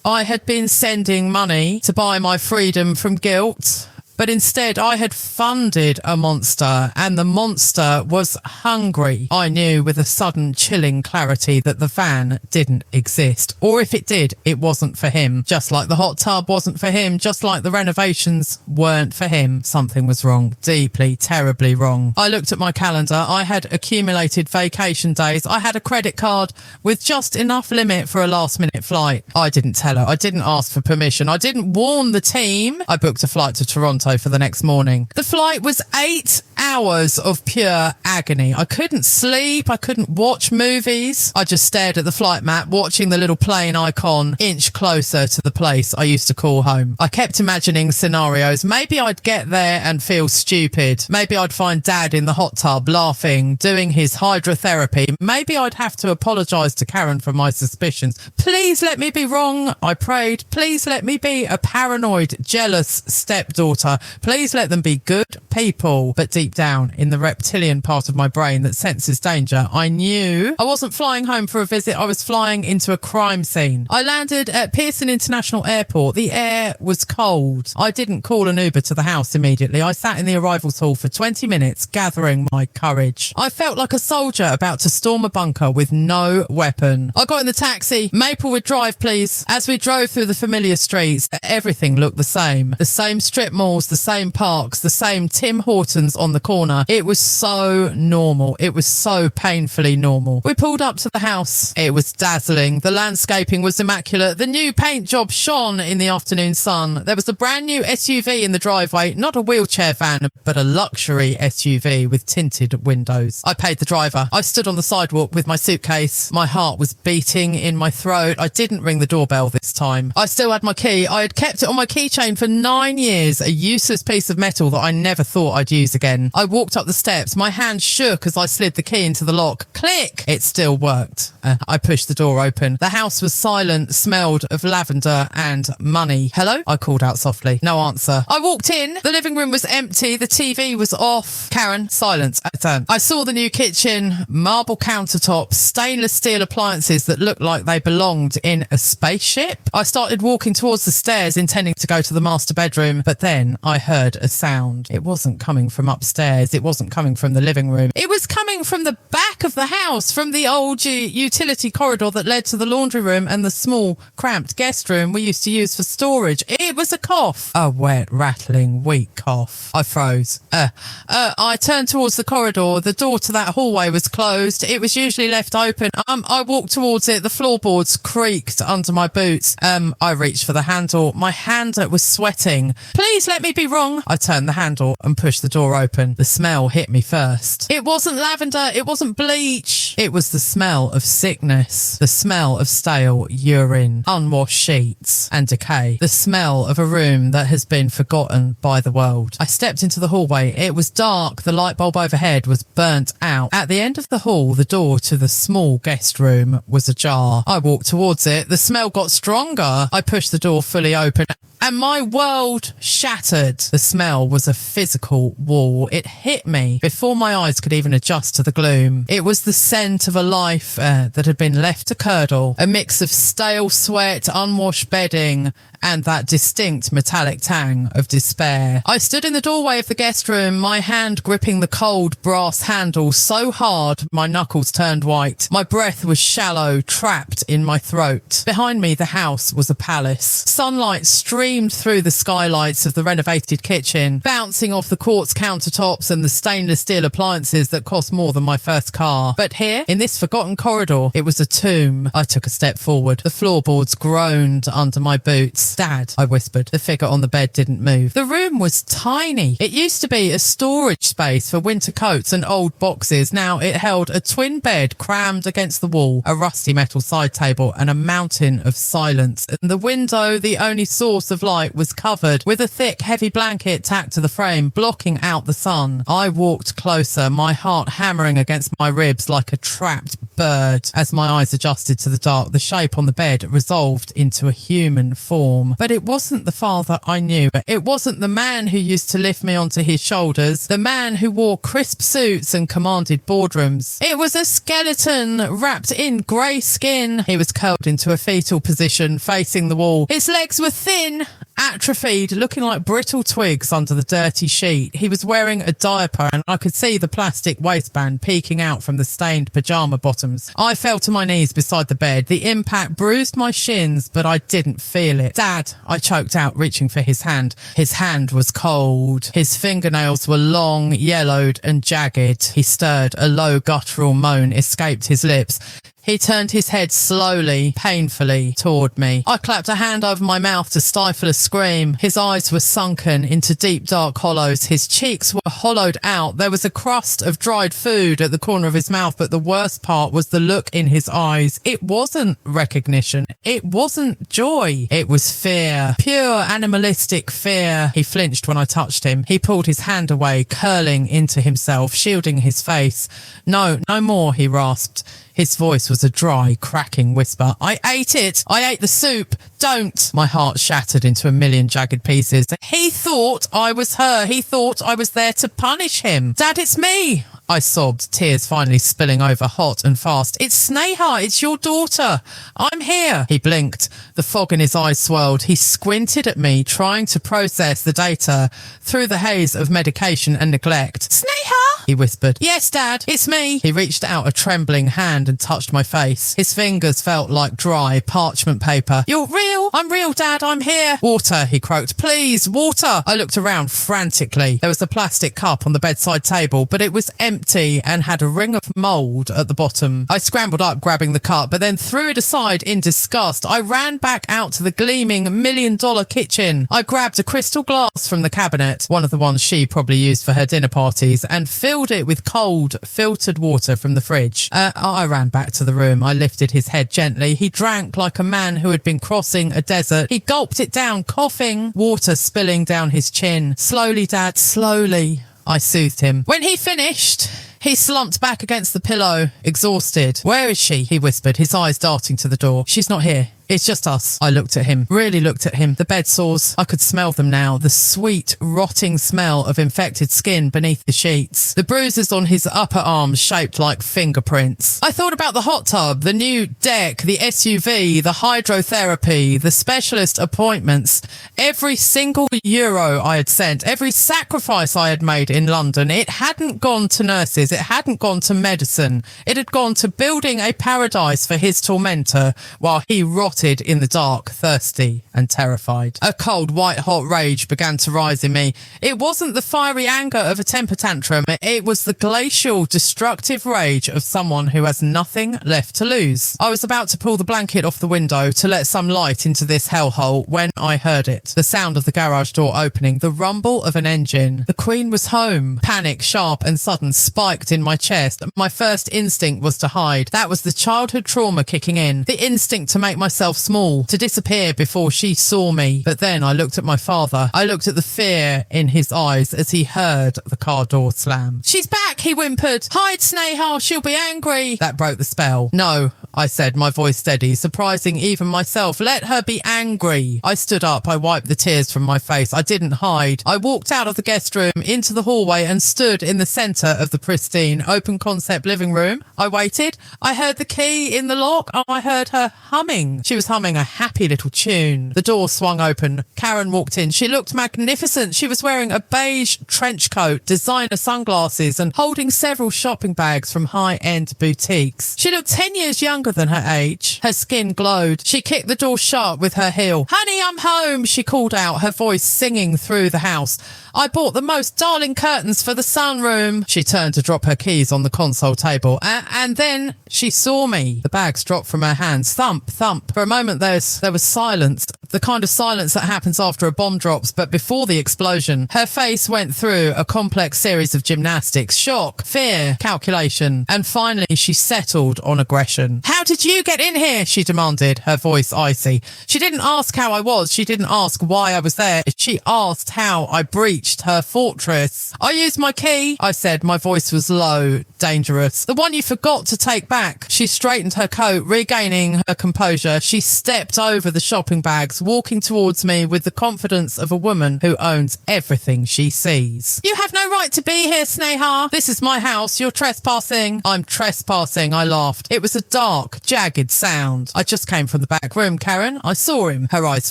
I had been sending money to buy my freedom from guilt. But instead, I had funded a monster, and the monster was hungry. I knew with a sudden chilling clarity that the van didn't exist. Or if it did, it wasn't for him. Just like the hot tub wasn't for him, just like the renovations weren't for him. Something was wrong. Deeply, terribly wrong. I looked at my calendar. I had accumulated vacation days. I had a credit card with just enough limit for a last-minute flight. I didn't tell her. I didn't ask for permission. I didn't warn the team. I booked a flight to Toronto for the next morning. The flight was 8 hours of pure agony. I couldn't sleep. I couldn't watch movies. I just stared at the flight map, watching the little plane icon inch closer to the place I used to call home. I kept imagining scenarios. Maybe I'd get there and feel stupid. Maybe I'd find Dad in the hot tub laughing, doing his hydrotherapy. Maybe I'd have to apologise to Karen for my suspicions. Please let me be wrong, I prayed. Please let me be a paranoid, jealous stepdaughter. Please let them be good people. But deep down in the reptilian part of my brain that senses danger, I knew I wasn't flying home for a visit. I was flying into a crime scene. I landed at Pearson International Airport. The air was cold. I didn't call an Uber to the house immediately. I sat in the arrivals hall for 20 minutes, gathering my courage. I felt like a soldier about to storm a bunker with no weapon. I got in the taxi. Maplewood Drive, please. As we drove through the familiar streets, everything looked the same. The same strip malls, the same parks, the same Tim Hortons on the corner. It was so normal. It was so painfully normal. We pulled up to the house. It was dazzling. The landscaping was immaculate. The new paint job shone in the afternoon sun. There was a brand new SUV in the driveway, not a wheelchair van, but a luxury SUV with tinted windows. I paid the driver. I stood on the sidewalk with my suitcase. My heart was beating in my throat. I didn't ring the doorbell this time. I still had my key. I had kept it on my keychain for 9 years, a useless piece of metal that I never thought I'd use again. I walked up the steps. My hand shook as I slid the key into the lock. Click! It still worked. I pushed the door open. The house was silent, smelled of lavender and money. Hello? I called out softly. No answer. I walked in. The living room was empty. The TV was off. Karen, silence. I turned. I saw the new kitchen, marble countertops, stainless steel appliances that looked like they belonged in a spaceship. I started walking towards the stairs, intending to go to the master bedroom, but then I heard a sound. It wasn't coming from upstairs. It wasn't coming from the living room. It was coming from the back of the house, from the old utility corridor that led to the laundry room and the small, cramped guest room we used to use for storage. It was a cough. A wet, rattling, weak cough. I froze. I turned towards the corridor. The door to that hallway was closed. It was usually left open. I walked towards it. The floorboards creaked under my boots. I reached for the handle. My hand was sweating. Please let me be wrong. I turned the handle and pushed the door open. The smell hit me first. It wasn't lavender. It wasn't bleach. fridge. It was the smell of sickness, the smell of stale urine, unwashed sheets, and decay, the smell of a room that has been forgotten by the world. I stepped into the hallway. It was dark. The light bulb overhead was burnt out. At the end of the hall, the door to the small guest room was ajar. I walked towards it. The smell got stronger. I pushed the door fully open, and my world shattered. The smell was a physical wall. It hit me before my eyes could even adjust to the gloom. It was the scent of a life that had been left to curdle, a mix of stale sweat, unwashed bedding, and that distinct metallic tang of despair. I stood in the doorway of the guest room, my hand gripping the cold brass handle so hard my knuckles turned white. My breath was shallow, trapped in my throat. Behind me, the house was a palace. Sunlight streamed through the skylights of the renovated kitchen, bouncing off the quartz countertops and the stainless steel appliances that cost more than my first car. But here, in this forgotten corridor, it was a tomb. I took a step forward. The floorboards groaned under my boots. "Dad," I whispered. The figure on the bed didn't move. The room was tiny. It used to be a storage space for winter coats and old boxes. Now it held a twin bed crammed against the wall, a rusty metal side table, and a mountain of silence. And the window, the only source of light, was covered with a thick, heavy blanket tacked to the frame, blocking out the sun. I walked closer, my heart hammering against my ribs like a trapped bird. As my eyes adjusted to the dark, the shape on the bed resolved into a human form. But it wasn't the father I knew. It wasn't the man who used to lift me onto his shoulders, the man who wore crisp suits and commanded boardrooms. It was a skeleton wrapped in grey skin. He was curled into a fetal position, facing the wall. His legs were thin, atrophied, looking like brittle twigs under the dirty sheet. He was wearing a diaper, and I could see the plastic waistband peeking out from the stained pyjama bottoms. I fell to my knees beside the bed. The impact bruised my shins, but I didn't feel it. "Dad," I choked out, reaching for his hand. His hand was cold. His fingernails were long, yellowed and jagged. He stirred. A low guttural moan escaped his lips. He turned his head slowly, painfully toward me. I clapped a hand over my mouth to stifle a scream. His eyes were sunken into deep, dark hollows. His cheeks were hollowed out. There was a crust of dried food at the corner of his mouth, but the worst part was the look in his eyes. It wasn't recognition. It wasn't joy. It was fear. Pure animalistic fear. He flinched when I touched him. He pulled his hand away, curling into himself, shielding his face. "No, no more," he rasped. His voice was a dry, cracking whisper. "I ate it. I ate the soup. Don't." My heart shattered into a million jagged pieces. He thought I was her. He thought I was there to punish him. "Dad, it's me," I sobbed, tears finally spilling over hot and fast. "It's Sneha. It's your daughter. I'm here." He blinked. The fog in his eyes swirled. He squinted at me, trying to process the data through the haze of medication and neglect. "Sneha," he whispered. "Yes, Dad, it's me." He reached out a trembling hand and touched my face. His fingers felt like dry parchment paper. "You're real. I'm real, Dad. I'm here." "Water," he croaked. "Please, water." I looked around frantically. There was a plastic cup on the bedside table, but it was empty and had a ring of mould at the bottom. I scrambled up, grabbing the cup, but then threw it aside in disgust. I ran back out to the gleaming $1 million kitchen. I grabbed a crystal glass from the cabinet, one of the ones she probably used for her dinner parties, and filled it with cold, filtered water from the fridge. I ran back to the room. I lifted his head gently. He drank like a man who had been crossing a desert. He gulped it down, coughing, water spilling down his chin. "Slowly, Dad, slowly," I soothed him. When he finished, he slumped back against the pillow, exhausted. "Where is she?" he whispered, his eyes darting to the door. "She's not here. It's just us." I looked at him, really looked at him. The bed sores, I could smell them now. The sweet, rotting smell of infected skin beneath the sheets. The bruises on his upper arms shaped like fingerprints. I thought about the hot tub, the new deck, the SUV, the hydrotherapy, the specialist appointments. Every single euro I had sent, every sacrifice I had made in London, it hadn't gone to nurses, it hadn't gone to medicine. It had gone to building a paradise for his tormentor while he rotted squatted in the dark, thirsty and terrified. A cold, white-hot rage began to rise in me. It wasn't the fiery anger of a temper tantrum. It was the glacial, destructive rage of someone who has nothing left to lose. I was about to pull the blanket off the window to let some light into this hellhole when I heard it. The sound of the garage door opening, the rumble of an engine. The Queen was home. Panic, sharp and sudden, spiked in my chest. My first instinct was to hide. That was the childhood trauma kicking in. The instinct to make myself small, to disappear before she saw me. But then I looked at my father. I looked at the fear in his eyes as he heard the car door slam. "She's back," he whimpered. "Hide, Sneha, she'll be angry." That broke the spell. "No," I said, my voice steady, surprising even myself. "Let her be angry." I stood up. I wiped the tears from my face. I didn't hide. I walked out of the guest room into the hallway and stood in the centre of the pristine, open concept living room. I waited. I heard the key in the lock. I heard her humming. She was humming a happy little tune. The door swung open. Karen walked in. She looked magnificent. She was wearing a beige trench coat, designer sunglasses, and holding several shopping bags from high-end boutiques. She looked 10 years younger than her age. Her skin glowed. She kicked the door shut with her heel. "Honey, I'm home," she called out, her voice singing through the house. "I bought the most darling curtains for the sunroom." She turned to drop her keys on the console table, and then she saw me. The bags dropped from her hands. Thump, thump. For a moment there was silence, the kind of silence that happens after a bomb drops, but before the explosion. Her face went through a complex series of gymnastics: shock, fear, calculation, and finally she settled on aggression. "How did you get in here?" she demanded, her voice icy. She didn't ask how I was. She didn't ask why I was there. She asked how I breached her fortress. "I used my key," I said. My voice was low, dangerous. "The one you forgot to take back." She straightened her coat, regaining her composure. She stepped over the shopping bags, walking towards me with the confidence of a woman who owns everything she sees. "You have no right to be here, Sneha. This is my house. You're trespassing." "I'm trespassing," I laughed. It was a dark, jagged sound. "I just came from the back room, Karen. I saw him." Her eyes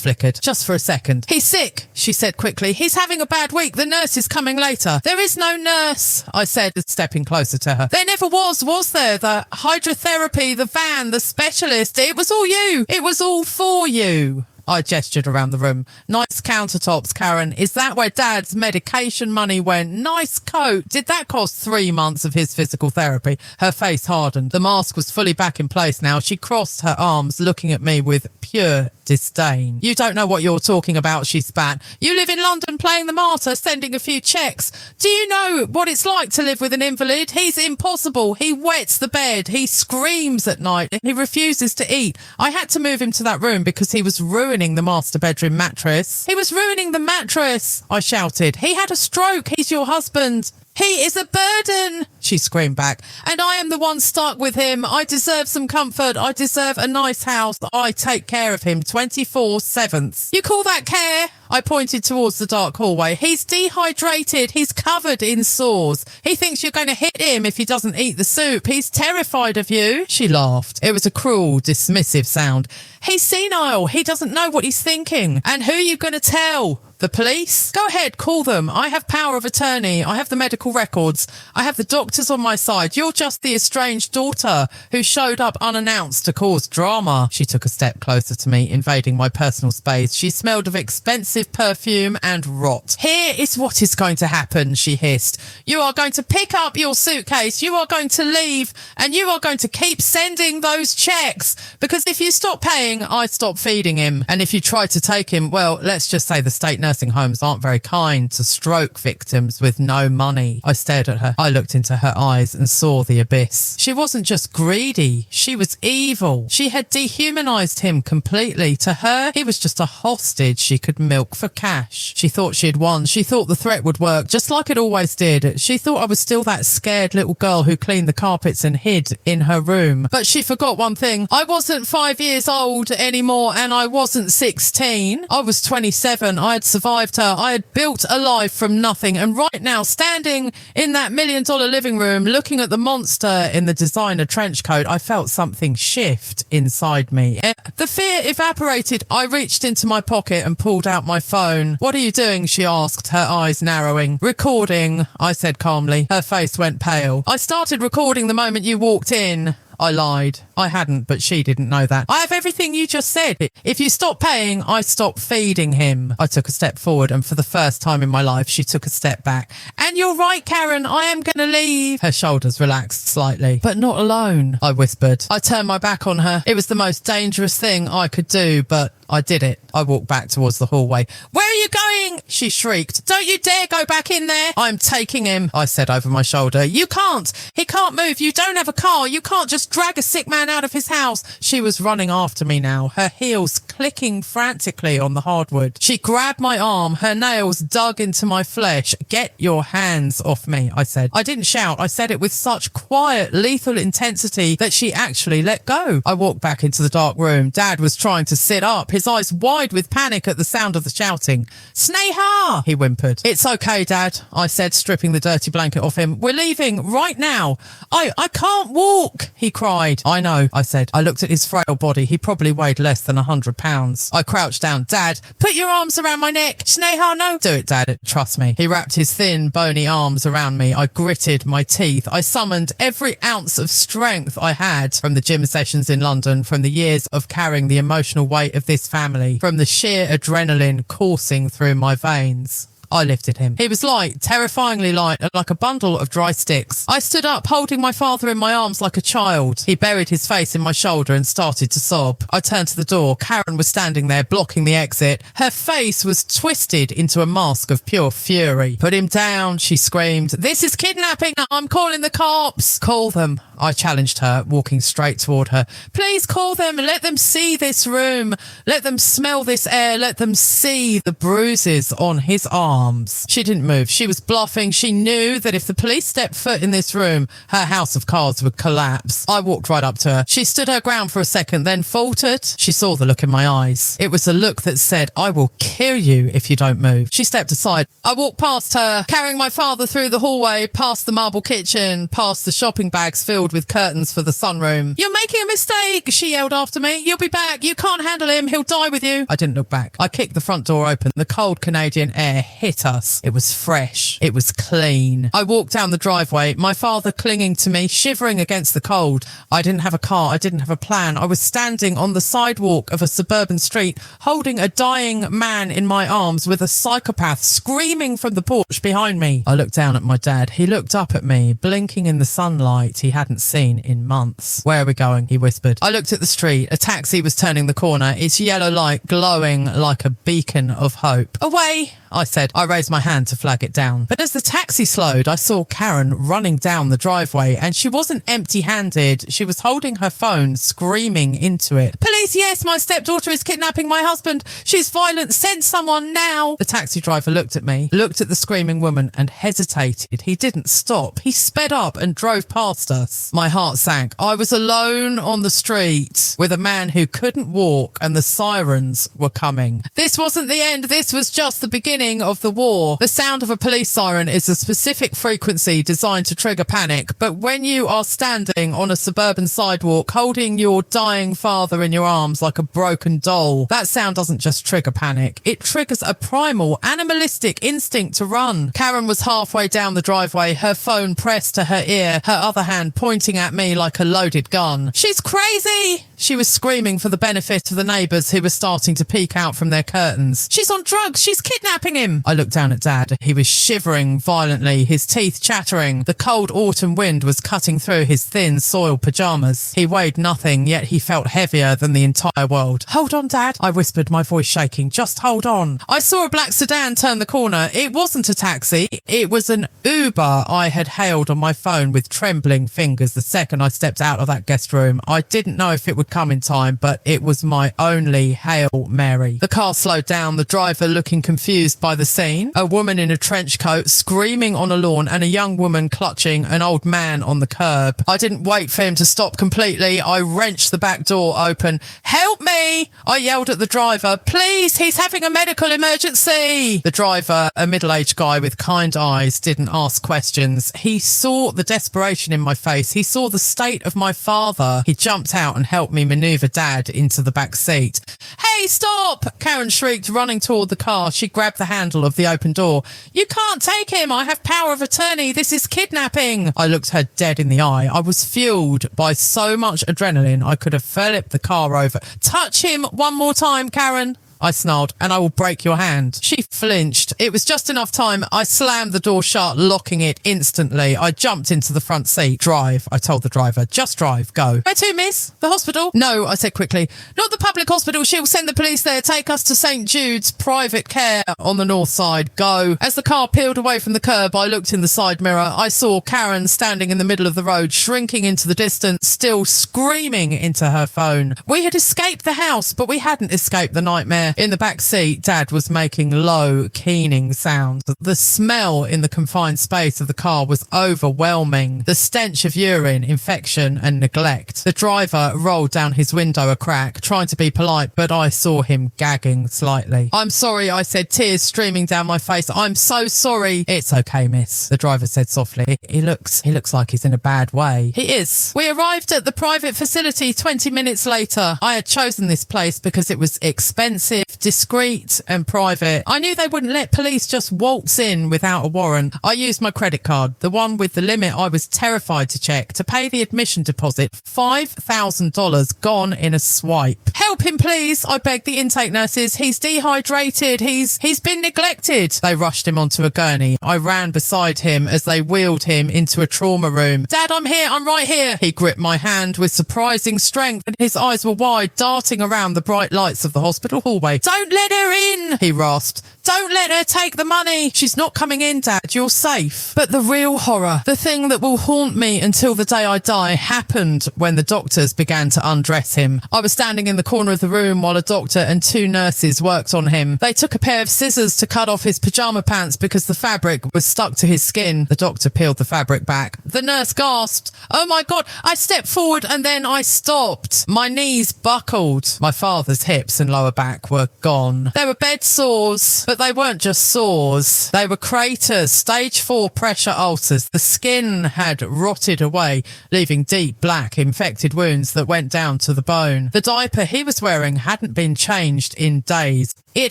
flickered. "Just for a second." "He's sick," she said quickly. "He's having a bad week. The nurse is coming later." "There is no nurse," I said, stepping closer to her. "There never was there? The hydrotherapy, the van, the specialist. It was all you. It was all for you." I gestured around the room. "Nice countertops, Karen. Is that where Dad's medication money went? Nice coat. Did that cost 3 months of his physical therapy?" Her face hardened. The mask was fully back in place now. She crossed her arms, looking at me with pure disdain. "You don't know what you're talking about," she spat. "You live in London playing the martyr, sending a few checks. Do you know what it's like to live with an invalid? He's impossible. He wets the bed. He screams at night. He refuses to eat. I had to move him to that room because he was ruining the master bedroom mattress." "He was ruining the mattress," I shouted. "He had a stroke. He's your husband." "He is a burden," she screamed back, "and I am the one stuck with him. I deserve some comfort. I deserve a nice house. I take care of him 24/7. "You call that care?" I pointed towards the dark hallway. "He's dehydrated. He's covered in sores. He thinks you're going to hit him if he doesn't eat the soup. He's terrified of you." She laughed. It was a cruel, dismissive sound. "He's senile. He doesn't know what he's thinking. And who are you going to tell? The police? Go ahead, call them. I have power of attorney. I have the medical records. I have the doctors on my side. You're just the estranged daughter who showed up unannounced to cause drama." She took a step closer to me, invading my personal space. She smelled of expensive perfume and rot. "Here is what is going to happen," she hissed. "You are going to pick up your suitcase. You are going to leave, and you are going to keep sending those checks. Because if you stop paying, I stop feeding him. And if you try to take him, well, let's just say the state nursing homes aren't very kind to stroke victims with no money." I stared at her. I looked into her eyes and saw the abyss. She wasn't just greedy. She was evil. She had dehumanized him completely. To her, he was just a hostage she could milk for cash. She thought she had won. She thought the threat would work, just like it always did. She thought I was still that scared little girl who cleaned the carpets and hid in her room. But she forgot one thing. I wasn't 5 years old anymore, and I wasn't 16. I was 27. I had survived her. I had built a life from nothing, and right now, standing in that $1 million living room, looking at the monster in the designer trench coat, I felt something shift inside me. The fear evaporated. I reached into my pocket and pulled out my phone. "What are you doing?" she asked, her eyes narrowing. "Recording," I said calmly. Her face went pale. "I started recording the moment you walked in." I lied. I hadn't, but she didn't know that. I have everything you just said. If you stop paying, I stop feeding him. I took a step forward, and for the first time in my life, she took a step back. And you're right, Karen, I am going to leave. Her shoulders relaxed slightly. But not alone, I whispered. I turned my back on her. It was the most dangerous thing I could do, but I did it. I walked back towards the hallway. Where are you going? She shrieked. Don't you dare go back in there. I'm taking him, I said over my shoulder. You can't. He can't move. You don't have a car. You can't just drag a sick man out of his house. She was running after me now, her heels clicking frantically on the hardwood. She grabbed my arm, her nails dug into my flesh. Get your hands off me, I said. I didn't shout. I said it with such quiet, lethal intensity that she actually let go. I walked back into the dark room. Dad was trying to sit up, his eyes wide with panic at the sound of the shouting. Sneha, he whimpered. It's okay, Dad, I said, stripping the dirty blanket off him. We're leaving right now. I can't walk, he cried. I know, I said. I looked at his frail body. He probably weighed less than 100 pounds. I crouched down. Dad, put your arms around my neck. Sneha, no. Do it, Dad. Trust me. He wrapped his thin, bony arms around me. I gritted my teeth. I summoned every ounce of strength I had from the gym sessions in London, from the years of carrying the emotional weight of this family, from the sheer adrenaline coursing through my veins. I lifted him. He was light, terrifyingly light, and like a bundle of dry sticks. I stood up, holding my father in my arms like a child. He buried his face in my shoulder and started to sob. I turned to the door. Karen was standing there, blocking the exit. Her face was twisted into a mask of pure fury. Put him down, she screamed. This is kidnapping. I'm calling the cops. Call them, I challenged her, walking straight toward her. Please call them. Let them see this room. Let them smell this air. Let them see the bruises on his arms. She didn't move. She was bluffing. She knew that if the police stepped foot in this room, her house of cards would collapse. I walked right up to her. She stood her ground for a second, then faltered. She saw the look in my eyes. It was a look that said, I will kill you if you don't move. She stepped aside. I walked past her, carrying my father through the hallway, past the marble kitchen, past the shopping bags filled with curtains for the sunroom. You're making a mistake, she yelled after me. You'll be back. You can't handle him. He'll die with you. I didn't look back. I kicked the front door open. The cold Canadian air hit us. It was fresh. It was clean. I walked down the driveway, my father clinging to me, shivering against the cold. I didn't have a car. I didn't have a plan. I was standing on the sidewalk of a suburban street, holding a dying man in my arms with a psychopath screaming from the porch behind me. I looked down at my dad. He looked up at me, blinking in the sunlight he hadn't seen in months. Where are we going? He whispered. I looked at the street. A taxi was turning the corner, its yellow light glowing like a beacon of hope. Away, I said. I raised my hand to flag it down. But as the taxi slowed, I saw Karen running down the driveway, and she wasn't empty-handed. She was holding her phone, screaming into it. Police, yes, my stepdaughter is kidnapping my husband. She's violent. Send someone now. The taxi driver looked at me, looked at the screaming woman, and hesitated. He didn't stop. He sped up and drove past us. My heart sank. I was alone on the street with a man who couldn't walk, and the sirens were coming. This wasn't the end. This was just the beginning of the war. The sound of a police siren is a specific frequency designed to trigger panic, but when you are standing on a suburban sidewalk holding your dying father in your arms like a broken doll, that sound doesn't just trigger panic. It triggers a primal, animalistic instinct to run. Karen was halfway down the driveway, her phone pressed to her ear, her other hand pointing at me like a loaded gun. She's crazy! She was screaming for the benefit of the neighbours who were starting to peek out from their curtains. She's on drugs! She's kidnapping him! I looked down at Dad. He was shivering violently, his teeth chattering. The cold autumn wind was cutting through his thin, soiled pyjamas. He weighed nothing, yet he felt heavier than the entire world. Hold on, Dad, I whispered, my voice shaking. Just hold on. I saw a black sedan turn the corner. It wasn't a taxi. It was an Uber I had hailed on my phone with trembling fingers the second I stepped out of that guest room. I didn't know if it would come in time, but it was my only Hail Mary. The car slowed down, the driver looking confused by the scene. A woman in a trench coat screaming on a lawn and a young woman clutching an old man on the curb. I didn't wait for him to stop completely. I wrenched the back door open. Help me! I yelled at the driver. Please, he's having a medical emergency! The driver, a middle-aged guy with kind eyes, didn't ask questions. He saw the desperation in my face. He saw the state of my father. He jumped out and helped me manoeuvre Dad into the back seat. Hey, stop! Karen shrieked, running toward the car. She grabbed the the handle of the open door. You can't take him. I have power of attorney. This is kidnapping. I looked her dead in the eye. I was fueled by so much adrenaline I could have flipped the car over. Touch him one more time, Karen, I snarled, and I will break your hand. She flinched. It was just enough time. I slammed the door shut, locking it instantly. I jumped into the front seat. Drive, I told the driver. Just drive, go. Where to, miss? The hospital? No, I said quickly. Not the public hospital. She'll send the police there. Take us to St. Jude's private care on the north side. Go. As the car peeled away from the curb, I looked in the side mirror. I saw Karen standing in the middle of the road, shrinking into the distance, still screaming into her phone. We had escaped the house, but we hadn't escaped the nightmare. In the back seat, Dad was making low, keening sounds. The smell in the confined space of the car was overwhelming. The stench of urine, infection and neglect. The driver rolled down his window a crack, trying to be polite, but I saw him gagging slightly. I'm sorry, I said, tears streaming down my face. I'm so sorry. It's okay, miss, the driver said softly. He looks like he's in a bad way. He is. We arrived at the private facility 20 minutes later. I had chosen this place because it was expensive, discreet and private. I knew they wouldn't let police just waltz in without a warrant. I used my credit card, the one with the limit I was terrified to check, to pay the admission deposit. $5,000 gone in a swipe. Help him, please, I begged the intake nurses. He's dehydrated. He's been neglected. They rushed him onto a gurney. I ran beside him as they wheeled him into a trauma room. Dad, I'm here. I'm right here. He gripped my hand with surprising strength and his eyes were wide, darting around the bright lights of the hospital hallway. Don't let her in, he rasped. Don't let her take the money. She's not coming in, Dad. You're safe. But the real horror, the thing that will haunt me until the day I die, happened when the doctors began to undress him. I was standing in the corner of the room while a doctor and two nurses worked on him. They took a pair of scissors to cut off his pajama pants because the fabric was stuck to his skin. The doctor peeled the fabric back. The nurse gasped. Oh my God. I stepped forward and then I stopped. My knees buckled. My father's hips and lower back were gone. There were bed sores, but they weren't just sores. They were craters, stage 4 pressure ulcers. The skin had rotted away, leaving deep black infected wounds that went down to the bone. The diaper he was wearing hadn't been changed in days. It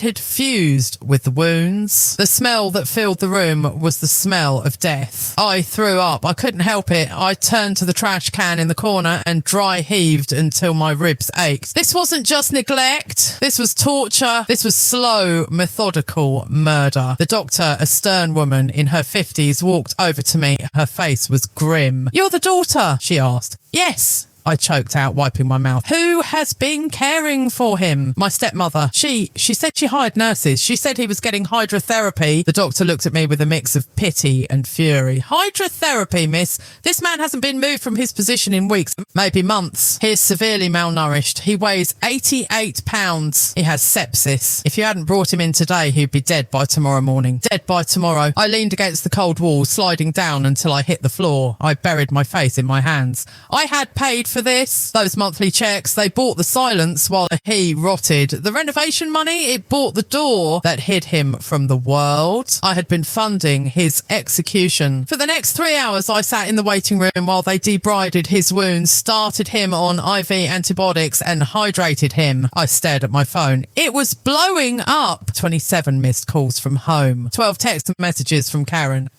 had fused with the wounds. The smell that filled the room was the smell of death. I threw up. I couldn't help it. I turned to the trash can in the corner and dry heaved until my ribs ached. This wasn't just neglect. This was torture. This was slow, methodical murder. The doctor, a stern woman in her 50s, walked over to me. Her face was grim. You're the daughter? She asked. Yes, I choked out, wiping my mouth. Who has been caring for him? My stepmother. She said she hired nurses. She said he was getting hydrotherapy. The doctor looked at me with a mix of pity and fury. Hydrotherapy, miss? This man hasn't been moved from his position in weeks, maybe months. He is severely malnourished. He weighs 88 pounds. He has sepsis. If you hadn't brought him in today, he'd be dead by tomorrow morning. Dead by tomorrow. I leaned against the cold wall, sliding down until I hit the floor. I buried my face in my hands. I had paid for this. Those monthly checks, they bought the silence while he rotted. The renovation money, it bought the door that hid him from the world. I had been funding his execution. For the next 3 hours, I sat in the waiting room while they debrided his wounds, started him on IV antibiotics and hydrated him. I stared at my phone. It was blowing up. 27 missed calls from home. 12 text messages from Karen.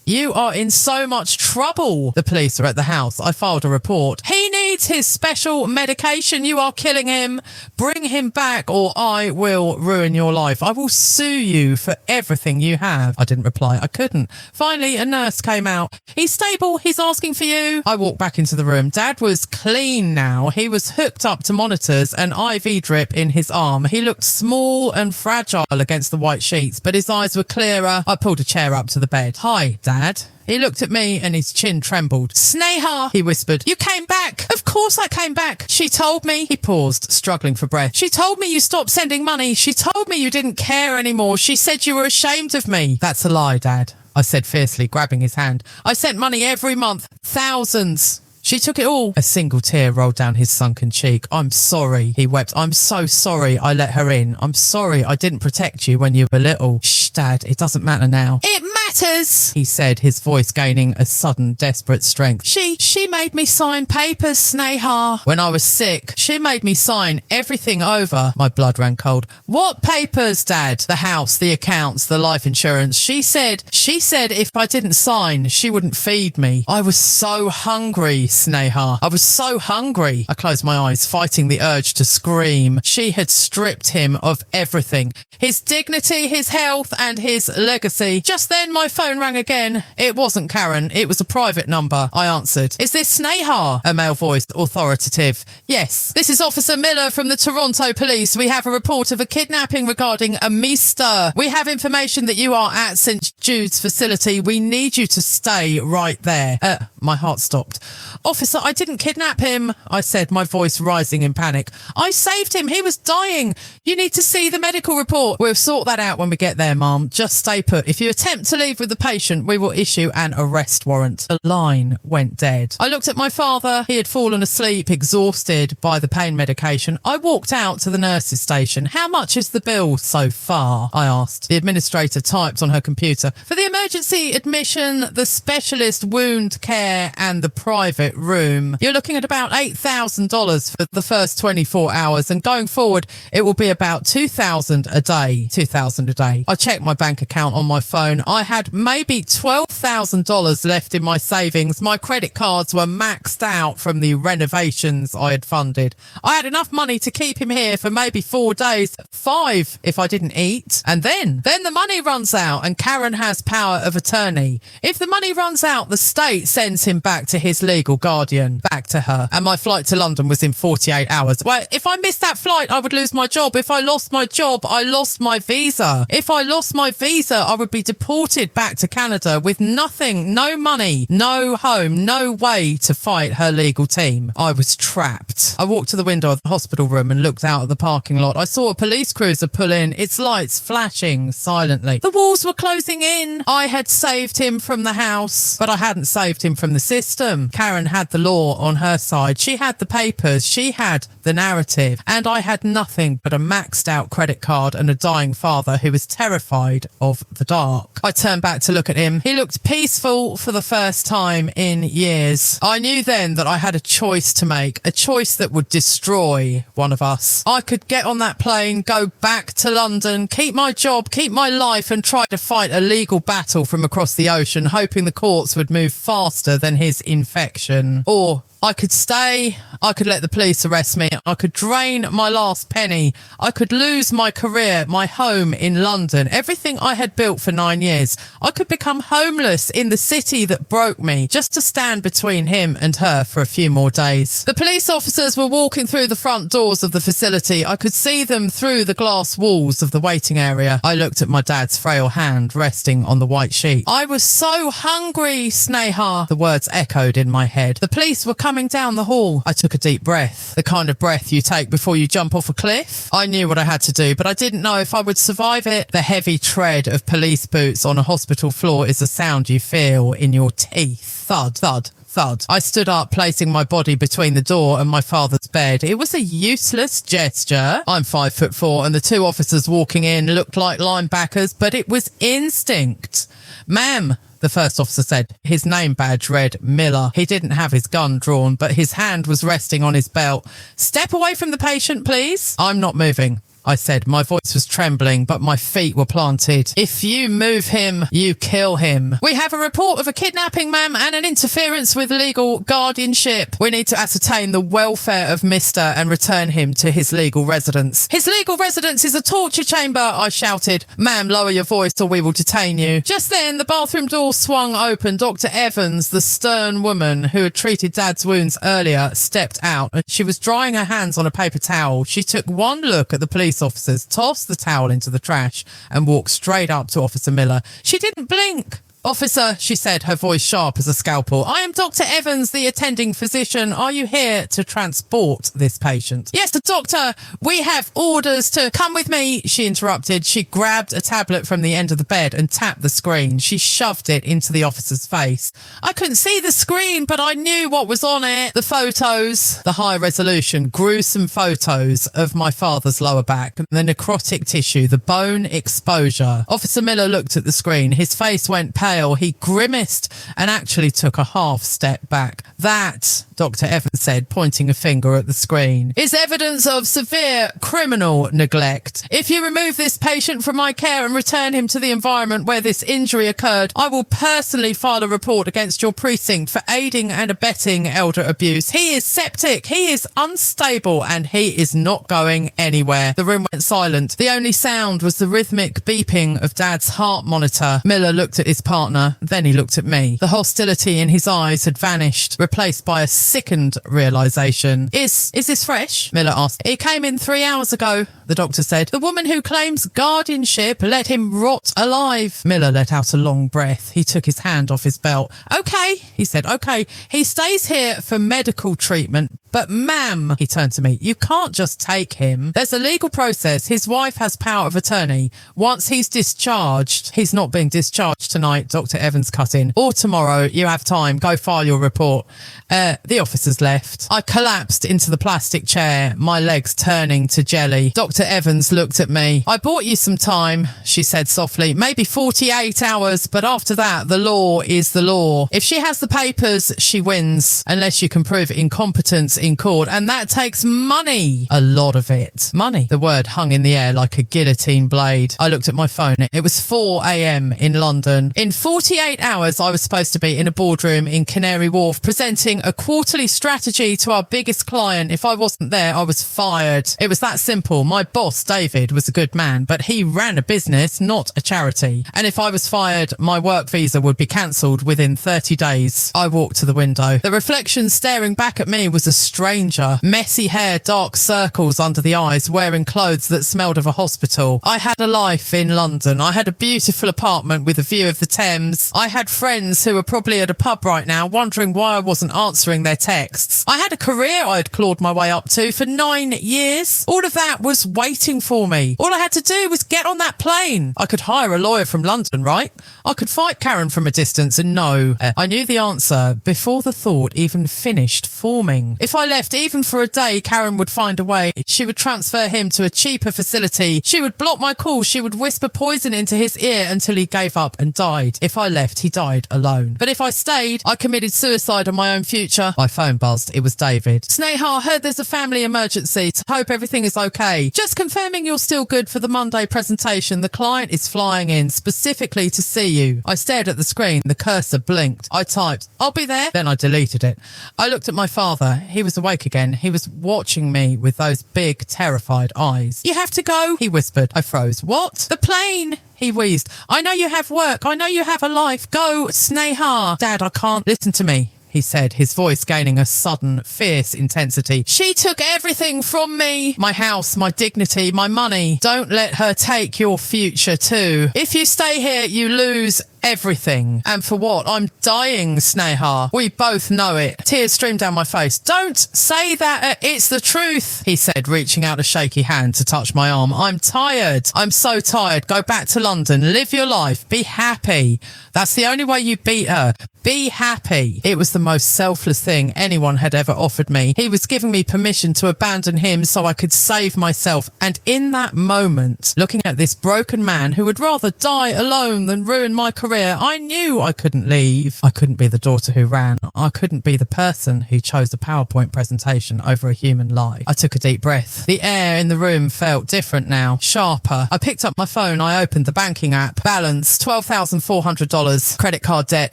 You are in so much trouble. The police are at the house. I filed a report. He needs his special medication. You are killing him. Bring him back or I will ruin your life. I will sue you for everything you have. I didn't reply. I couldn't. Finally, a nurse came out. He's stable. He's asking for you. I walked back into the room. Dad was clean now. He was hooked up to monitors, an IV drip in his arm. He looked small and fragile against the white sheets, but his eyes were clearer. I pulled a chair up to the bed. Hi, Dad. He looked at me and his chin trembled. Sneha, he whispered. You came back. Of course I came back. She told me. He paused, struggling for breath. She told me you stopped sending money. She told me you didn't care anymore. She said you were ashamed of me. That's a lie, Dad, I said fiercely, grabbing his hand. I sent money every month. Thousands. She took it all. A single tear rolled down his sunken cheek. I'm sorry, he wept. I'm so sorry I let her in. I'm sorry I didn't protect you when you were little. Shh, Dad, it doesn't matter now. It letters, he said, his voice gaining a sudden desperate strength. She made me sign papers, Sneha. When I was sick, she made me sign everything over. My blood ran cold. What papers, Dad? The house, the accounts, the life insurance. She said if I didn't sign, she wouldn't feed me. I was so hungry, Sneha. I was so hungry. I closed my eyes, fighting the urge to scream. She had stripped him of everything. His dignity, his health, and his legacy. Just then, my phone rang again. It wasn't Karen. It was a private number. I answered. Is this Sneha? A male voice, authoritative. Yes. This is Officer Miller from the Toronto Police. We have a report of a kidnapping regarding a Meester. We have information that you are at St. Jude's facility. We need you to stay right there. My heart stopped. Officer, I didn't kidnap him, I said, my voice rising in panic. I saved him. He was dying. You need to see the medical report. We'll sort that out when we get there, Mum. Just stay put. If you attempt to leave with the patient, we will issue an arrest warrant. The line went dead. I looked at my father. He had fallen asleep, exhausted by the pain medication. I walked out to the nurse's station. How much is the bill so far? I asked. The administrator typed on her computer. For the emergency admission, the specialist wound care and the private room, you're looking at about $8,000 for the first 24 hours, and going forward, it will be about $2,000 a day. $2,000 a day. I checked my bank account on my phone. I had maybe $12,000 left in my savings. My credit cards were maxed out from the renovations I had funded. I had enough money to keep him here for maybe 4 days, 5 if I didn't eat. And then the money runs out and Karen has power of attorney. If the money runs out, the state sends him back to his legal guardian, back to her. And my flight to London was in 48 hours. Well, if I missed that flight, I would lose my job. If I lost my job, I lost my visa. If I lost my visa, I would be deported back to Canada with nothing, no money, no home, no way to fight her legal team. I was trapped. I walked to the window of the hospital room and looked out at the parking lot. I saw a police cruiser pull in, its lights flashing silently. The walls were closing in. I had saved him from the house, but I hadn't saved him from the system. Karen had the law on her side. She had the papers. She had the narrative. And I had nothing but a maxed out credit card and a dying father who was terrified of the dark. I turned back to look at him. He looked peaceful for the first time in years. I knew then that I had a choice to make, a choice that would destroy one of us. I could get on that plane, go back to London, keep my job, keep my life, and try to fight a legal battle from across the ocean, hoping the courts would move faster than his infection. Or I could stay, I could let the police arrest me, I could drain my last penny, I could lose my career, my home in London, everything I had built for 9 years. I could become homeless in the city that broke me, just to stand between him and her for a few more days. The police officers were walking through the front doors of the facility. I could see them through the glass walls of the waiting area. I looked at my dad's frail hand resting on the white sheet. I was so hungry, Sneha. The words echoed in my head. The police were coming down the hall. I took a deep breath, the kind of breath you take before you jump off a cliff. I knew what I had to do, but I didn't know if I would survive it. The heavy tread of police boots on a hospital floor is a sound you feel in your teeth. Thud, thud, thud. I stood up, placing my body between the door and my father's bed. It was a useless gesture. I'm 5'4", and the two officers walking in looked like linebackers, but it was instinct. Ma'am, the first officer said. His name badge read Miller. He didn't have his gun drawn, but his hand was resting on his belt. Step away from the patient, please. I'm not moving, I said. My voice was trembling, but my feet were planted. If you move him, you kill him. We have a report of a kidnapping, ma'am, and an interference with legal guardianship. We need to ascertain the welfare of Mr. and return him to his legal residence. His legal residence is a torture chamber, I shouted. Ma'am, lower your voice or we will detain you. Just then, the bathroom door swung open. Dr. Evans, the stern woman who had treated Dad's wounds earlier, stepped out. She was drying her hands on a paper towel. She took one look at the police officers, tossed the towel into the trash and walked straight up to Officer Miller. She didn't blink. Officer, she said, her voice sharp as a scalpel. I am Dr. Evans, the attending physician. Are you here to transport this patient? Yes, the doctor. We have orders to come with me, she interrupted. She grabbed a tablet from the end of the bed and tapped the screen. She shoved it into the officer's face. I couldn't see the screen, but I knew what was on it. The photos, the high resolution, gruesome photos of my father's lower back, the necrotic tissue, the bone exposure. Officer Miller looked at the screen. His face went pale. He grimaced and actually took a half step back. That, Dr. Evans said, pointing a finger at the screen, is evidence of severe criminal neglect. If you remove this patient from my care and return him to the environment where this injury occurred, I will personally file a report against your precinct for aiding and abetting elder abuse. He is septic, he is unstable, and he is not going anywhere. The room went silent. The only sound was the rhythmic beeping of Dad's heart monitor. Miller looked at his partner, then he looked at me. The hostility in his eyes had vanished, replaced by a sickened realisation. Is this fresh? Miller asked. It came in 3 hours ago, the doctor said. The woman who claims guardianship let him rot alive. Miller let out a long breath. He took his hand off his belt. Okay, he said, okay. He stays here for medical treatment. But ma'am, he turned to me, you can't just take him. There's a legal process. His wife has power of attorney. Once he's discharged, he's not being discharged tonight, Dr. Evans cut in. Or tomorrow, you have time. Go file your report. The officers left. I collapsed into the plastic chair, my legs turning to jelly. Dr. Evans looked at me. I bought you some time, she said softly. Maybe 48 hours, but after that, the law is the law. If she has the papers, she wins, unless you can prove incompetence in court, and that takes money. A lot of it. Money. The word hung in the air like a guillotine blade. I looked at my phone. It was 4 a.m. in London. In 48 hours, I was supposed to be in a boardroom in Canary Wharf presenting a quarterly strategy to our biggest client. If I wasn't there, I was fired. It was that simple. My boss, David, was a good man, but he ran a business, not a charity. And if I was fired, my work visa would be cancelled within 30 days. I walked to the window. The reflection staring back at me was a stranger. Messy hair, dark circles under the eyes, wearing clothes that smelled of a hospital. I had a life in London. I had a beautiful apartment with a view of the Thames. I had friends who were probably at a pub right now wondering why I wasn't answering their texts. I had a career I'd clawed my way up to for 9 years. All of that was waiting for me. All I had to do was get on that plane. I could hire a lawyer from London, right? I could fight Karen from a distance, and no, I knew the answer before the thought even finished forming. If I left even for a day, Karen would find a way. She would transfer him to a cheaper facility. She would block my calls. She would whisper poison into his ear until he gave up and died. If I left, he died alone. But if I stayed, I committed suicide on my own future. My phone buzzed. It was David. Sneha, heard there's a family emergency. Hope everything is okay. Just confirming you're still good for the Monday presentation. The client is flying in specifically to see you. I stared at the screen. The cursor blinked. I typed, I'll be there. Then I deleted it. I looked at my father. He was awake again. He was watching me with those big, terrified eyes. You have to go, he whispered. I froze. What? The plane! He wheezed. I know you have work. I know you have a life. Go, Sneha. Dad, I can't. Listen to me, he said, his voice gaining a sudden, fierce intensity. She took everything from me. My house, my dignity, my money. Don't let her take your future too. If you stay here, you lose everything. And for what? I'm dying, Sneha. We both know it. Tears streamed down my face. Don't say that. It's the truth, he said, reaching out a shaky hand to touch my arm. I'm tired. I'm so tired. Go back to London. Live your life. Be happy. That's the only way you beat her. Be happy. It was the most selfless thing anyone had ever offered me. He was giving me permission to abandon him so I could save myself. And in that moment, looking at this broken man who would rather die alone than ruin my career, I knew I couldn't leave. I couldn't be the daughter who ran. I couldn't be the person who chose a PowerPoint presentation over a human lie. I took a deep breath. The air in the room felt different now, sharper. I picked up my phone. I opened the banking app. Balance, $12,400. Credit card debt,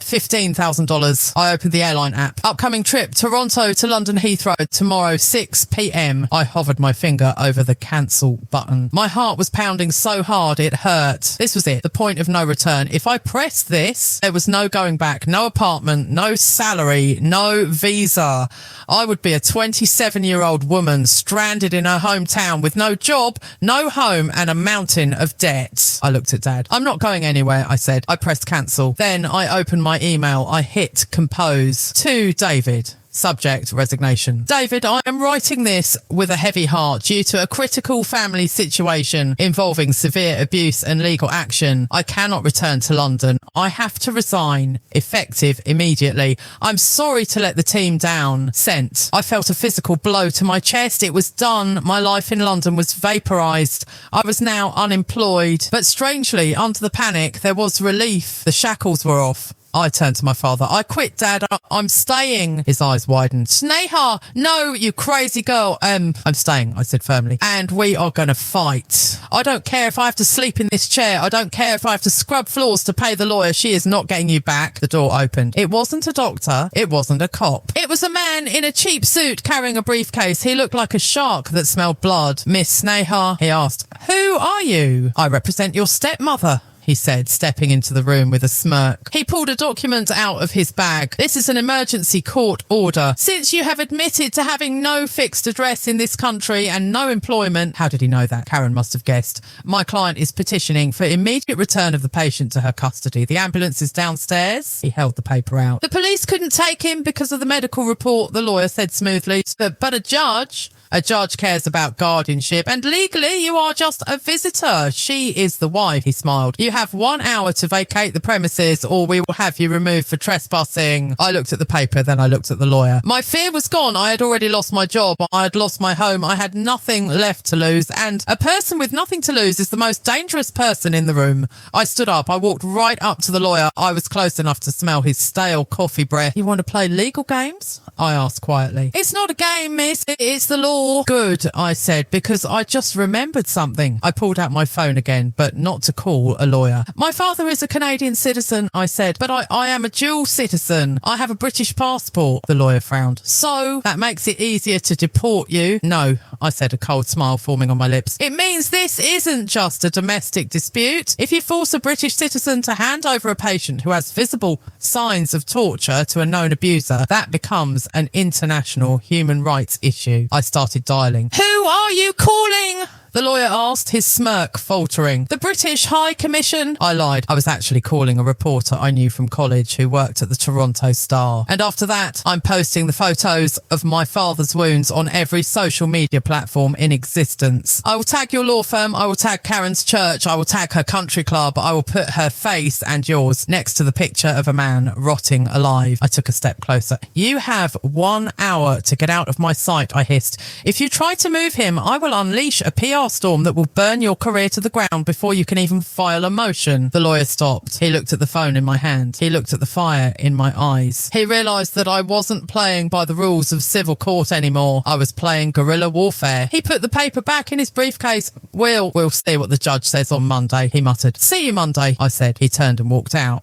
$15,000. I opened the airline app. Upcoming trip, Toronto to London Heathrow, tomorrow, 6 p.m. I hovered my finger over the cancel button. My heart was pounding so hard it hurt. This was it, the point of no return. If I pressed guessed this. There was no going back, no apartment, no salary, no visa. I would be a 27-year-old woman stranded in her hometown with no job, no home, and a mountain of debt. I looked at Dad. I'm not going anywhere, I said. I pressed cancel. Then I opened my email. I hit compose. To David. Subject, resignation. David, I am writing this with a heavy heart due to a critical family situation involving severe abuse and legal action. I cannot return to London. I have to resign, effective immediately. I'm sorry to let the team down. Sent. I felt a physical blow to my chest. It was done. My life in London was vaporised. I was now unemployed. But strangely, under the panic, there was relief. The shackles were off. I turned to my father. I quit, Dad. I'm staying. His eyes widened. Sneha, no, you crazy girl. I'm staying, I said firmly. And we are going to fight. I don't care if I have to sleep in this chair. I don't care if I have to scrub floors to pay the lawyer. She is not getting you back. The door opened. It wasn't a doctor. It wasn't a cop. It was a man in a cheap suit carrying a briefcase. He looked like a shark that smelled blood. Miss Sneha, he asked, who are you? I represent your stepmother, he said, stepping into the room with a smirk. He pulled a document out of his bag. This is an emergency court order. Since you have admitted to having no fixed address in this country and no employment— how did he know that? Karen must have guessed. My client is petitioning for immediate return of the patient to her custody. The ambulance is downstairs. He held the paper out. The police couldn't take him because of the medical report, the lawyer said smoothly. But a judge cares about guardianship, and legally you are just a visitor. She is the wife, he smiled. You have 1 hour to vacate the premises or we will have you removed for trespassing. I looked at the paper, then I looked at the lawyer. My fear was gone. I had already lost my job. I had lost my home. I had nothing left to lose, and a person with nothing to lose is the most dangerous person in the room. I stood up. I walked right up to the lawyer. I was close enough to smell his stale coffee breath. You want to play legal games? I asked quietly. It's not a game, miss. It's the law. Good, I said, because I just remembered something. I pulled out my phone again, but not to call a lawyer. My father is a Canadian citizen, I said, but I am a dual citizen. I have a British passport. The lawyer frowned. So that makes it easier to deport you? No, I said, a cold smile forming on my lips. It means this isn't just a domestic dispute. If you force a British citizen to hand over a patient who has visible signs of torture to a known abuser, that becomes an international human rights issue. I started dialing. Who are you calling? The lawyer asked, his smirk faltering. The British High Commission? I lied. I was actually calling a reporter I knew from college who worked at the Toronto Star. And after that, I'm posting the photos of my father's wounds on every social media platform in existence. I will tag your law firm. I will tag Karen's church. I will tag her country club. I will put her face and yours next to the picture of a man rotting alive. I took a step closer. You have 1 hour to get out of my sight, I hissed. If you try to move him, I will unleash a PR storm that will burn your career to the ground before you can even file a motion. The lawyer stopped. He looked at the phone in my hand. He looked at the fire in my eyes. He realised that I wasn't playing by the rules of civil court anymore. I was playing guerrilla warfare. He put the paper back in his briefcase. We'll see what the judge says on Monday, he muttered. See you Monday, I said. He turned and walked out.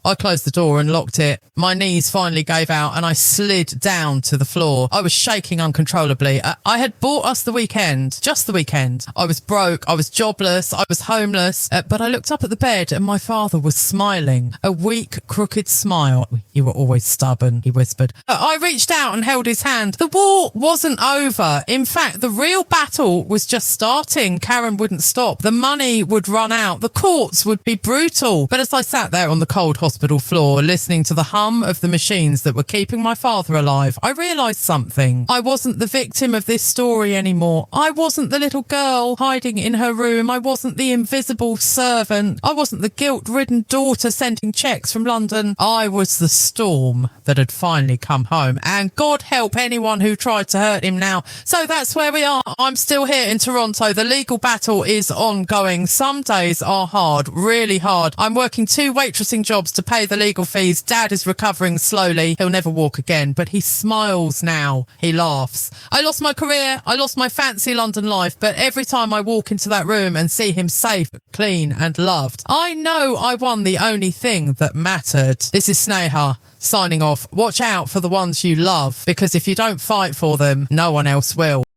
I closed the door and locked it. My knees finally gave out and I slid down to the floor. I was shaking uncontrollably. I had bought us the weekend, just the weekend. I was broke, I was jobless, I was homeless, but I looked up at the bed and my father was smiling. A weak, crooked smile. You were always stubborn, he whispered. I reached out and held his hand. The war wasn't over. In fact, the real battle was just starting. Karen wouldn't stop. The money would run out. The courts would be brutal. But as I sat there on the cold hospital floor, listening to the hum of the machines that were keeping my father alive, I realised something. I wasn't the victim of this story anymore. I wasn't the little girl hiding in her room. I wasn't the invisible servant. I wasn't the guilt-ridden daughter sending cheques from London. I was the storm that had finally come home. And God help anyone who tried to hurt him now. So that's where we are. I'm still here in Toronto. The legal battle is ongoing. Some days are hard, really hard. I'm working 2 waitressing jobs to pay the legal fees. Dad is recovering slowly. He'll never walk again, but he smiles now. He laughs. I lost my career. I lost my fancy London life, but every time I walk into that room and see him safe, clean and loved, I know I won the only thing that mattered. This is Sneha signing off. Watch out for the ones you love, because if you don't fight for them, no one else will.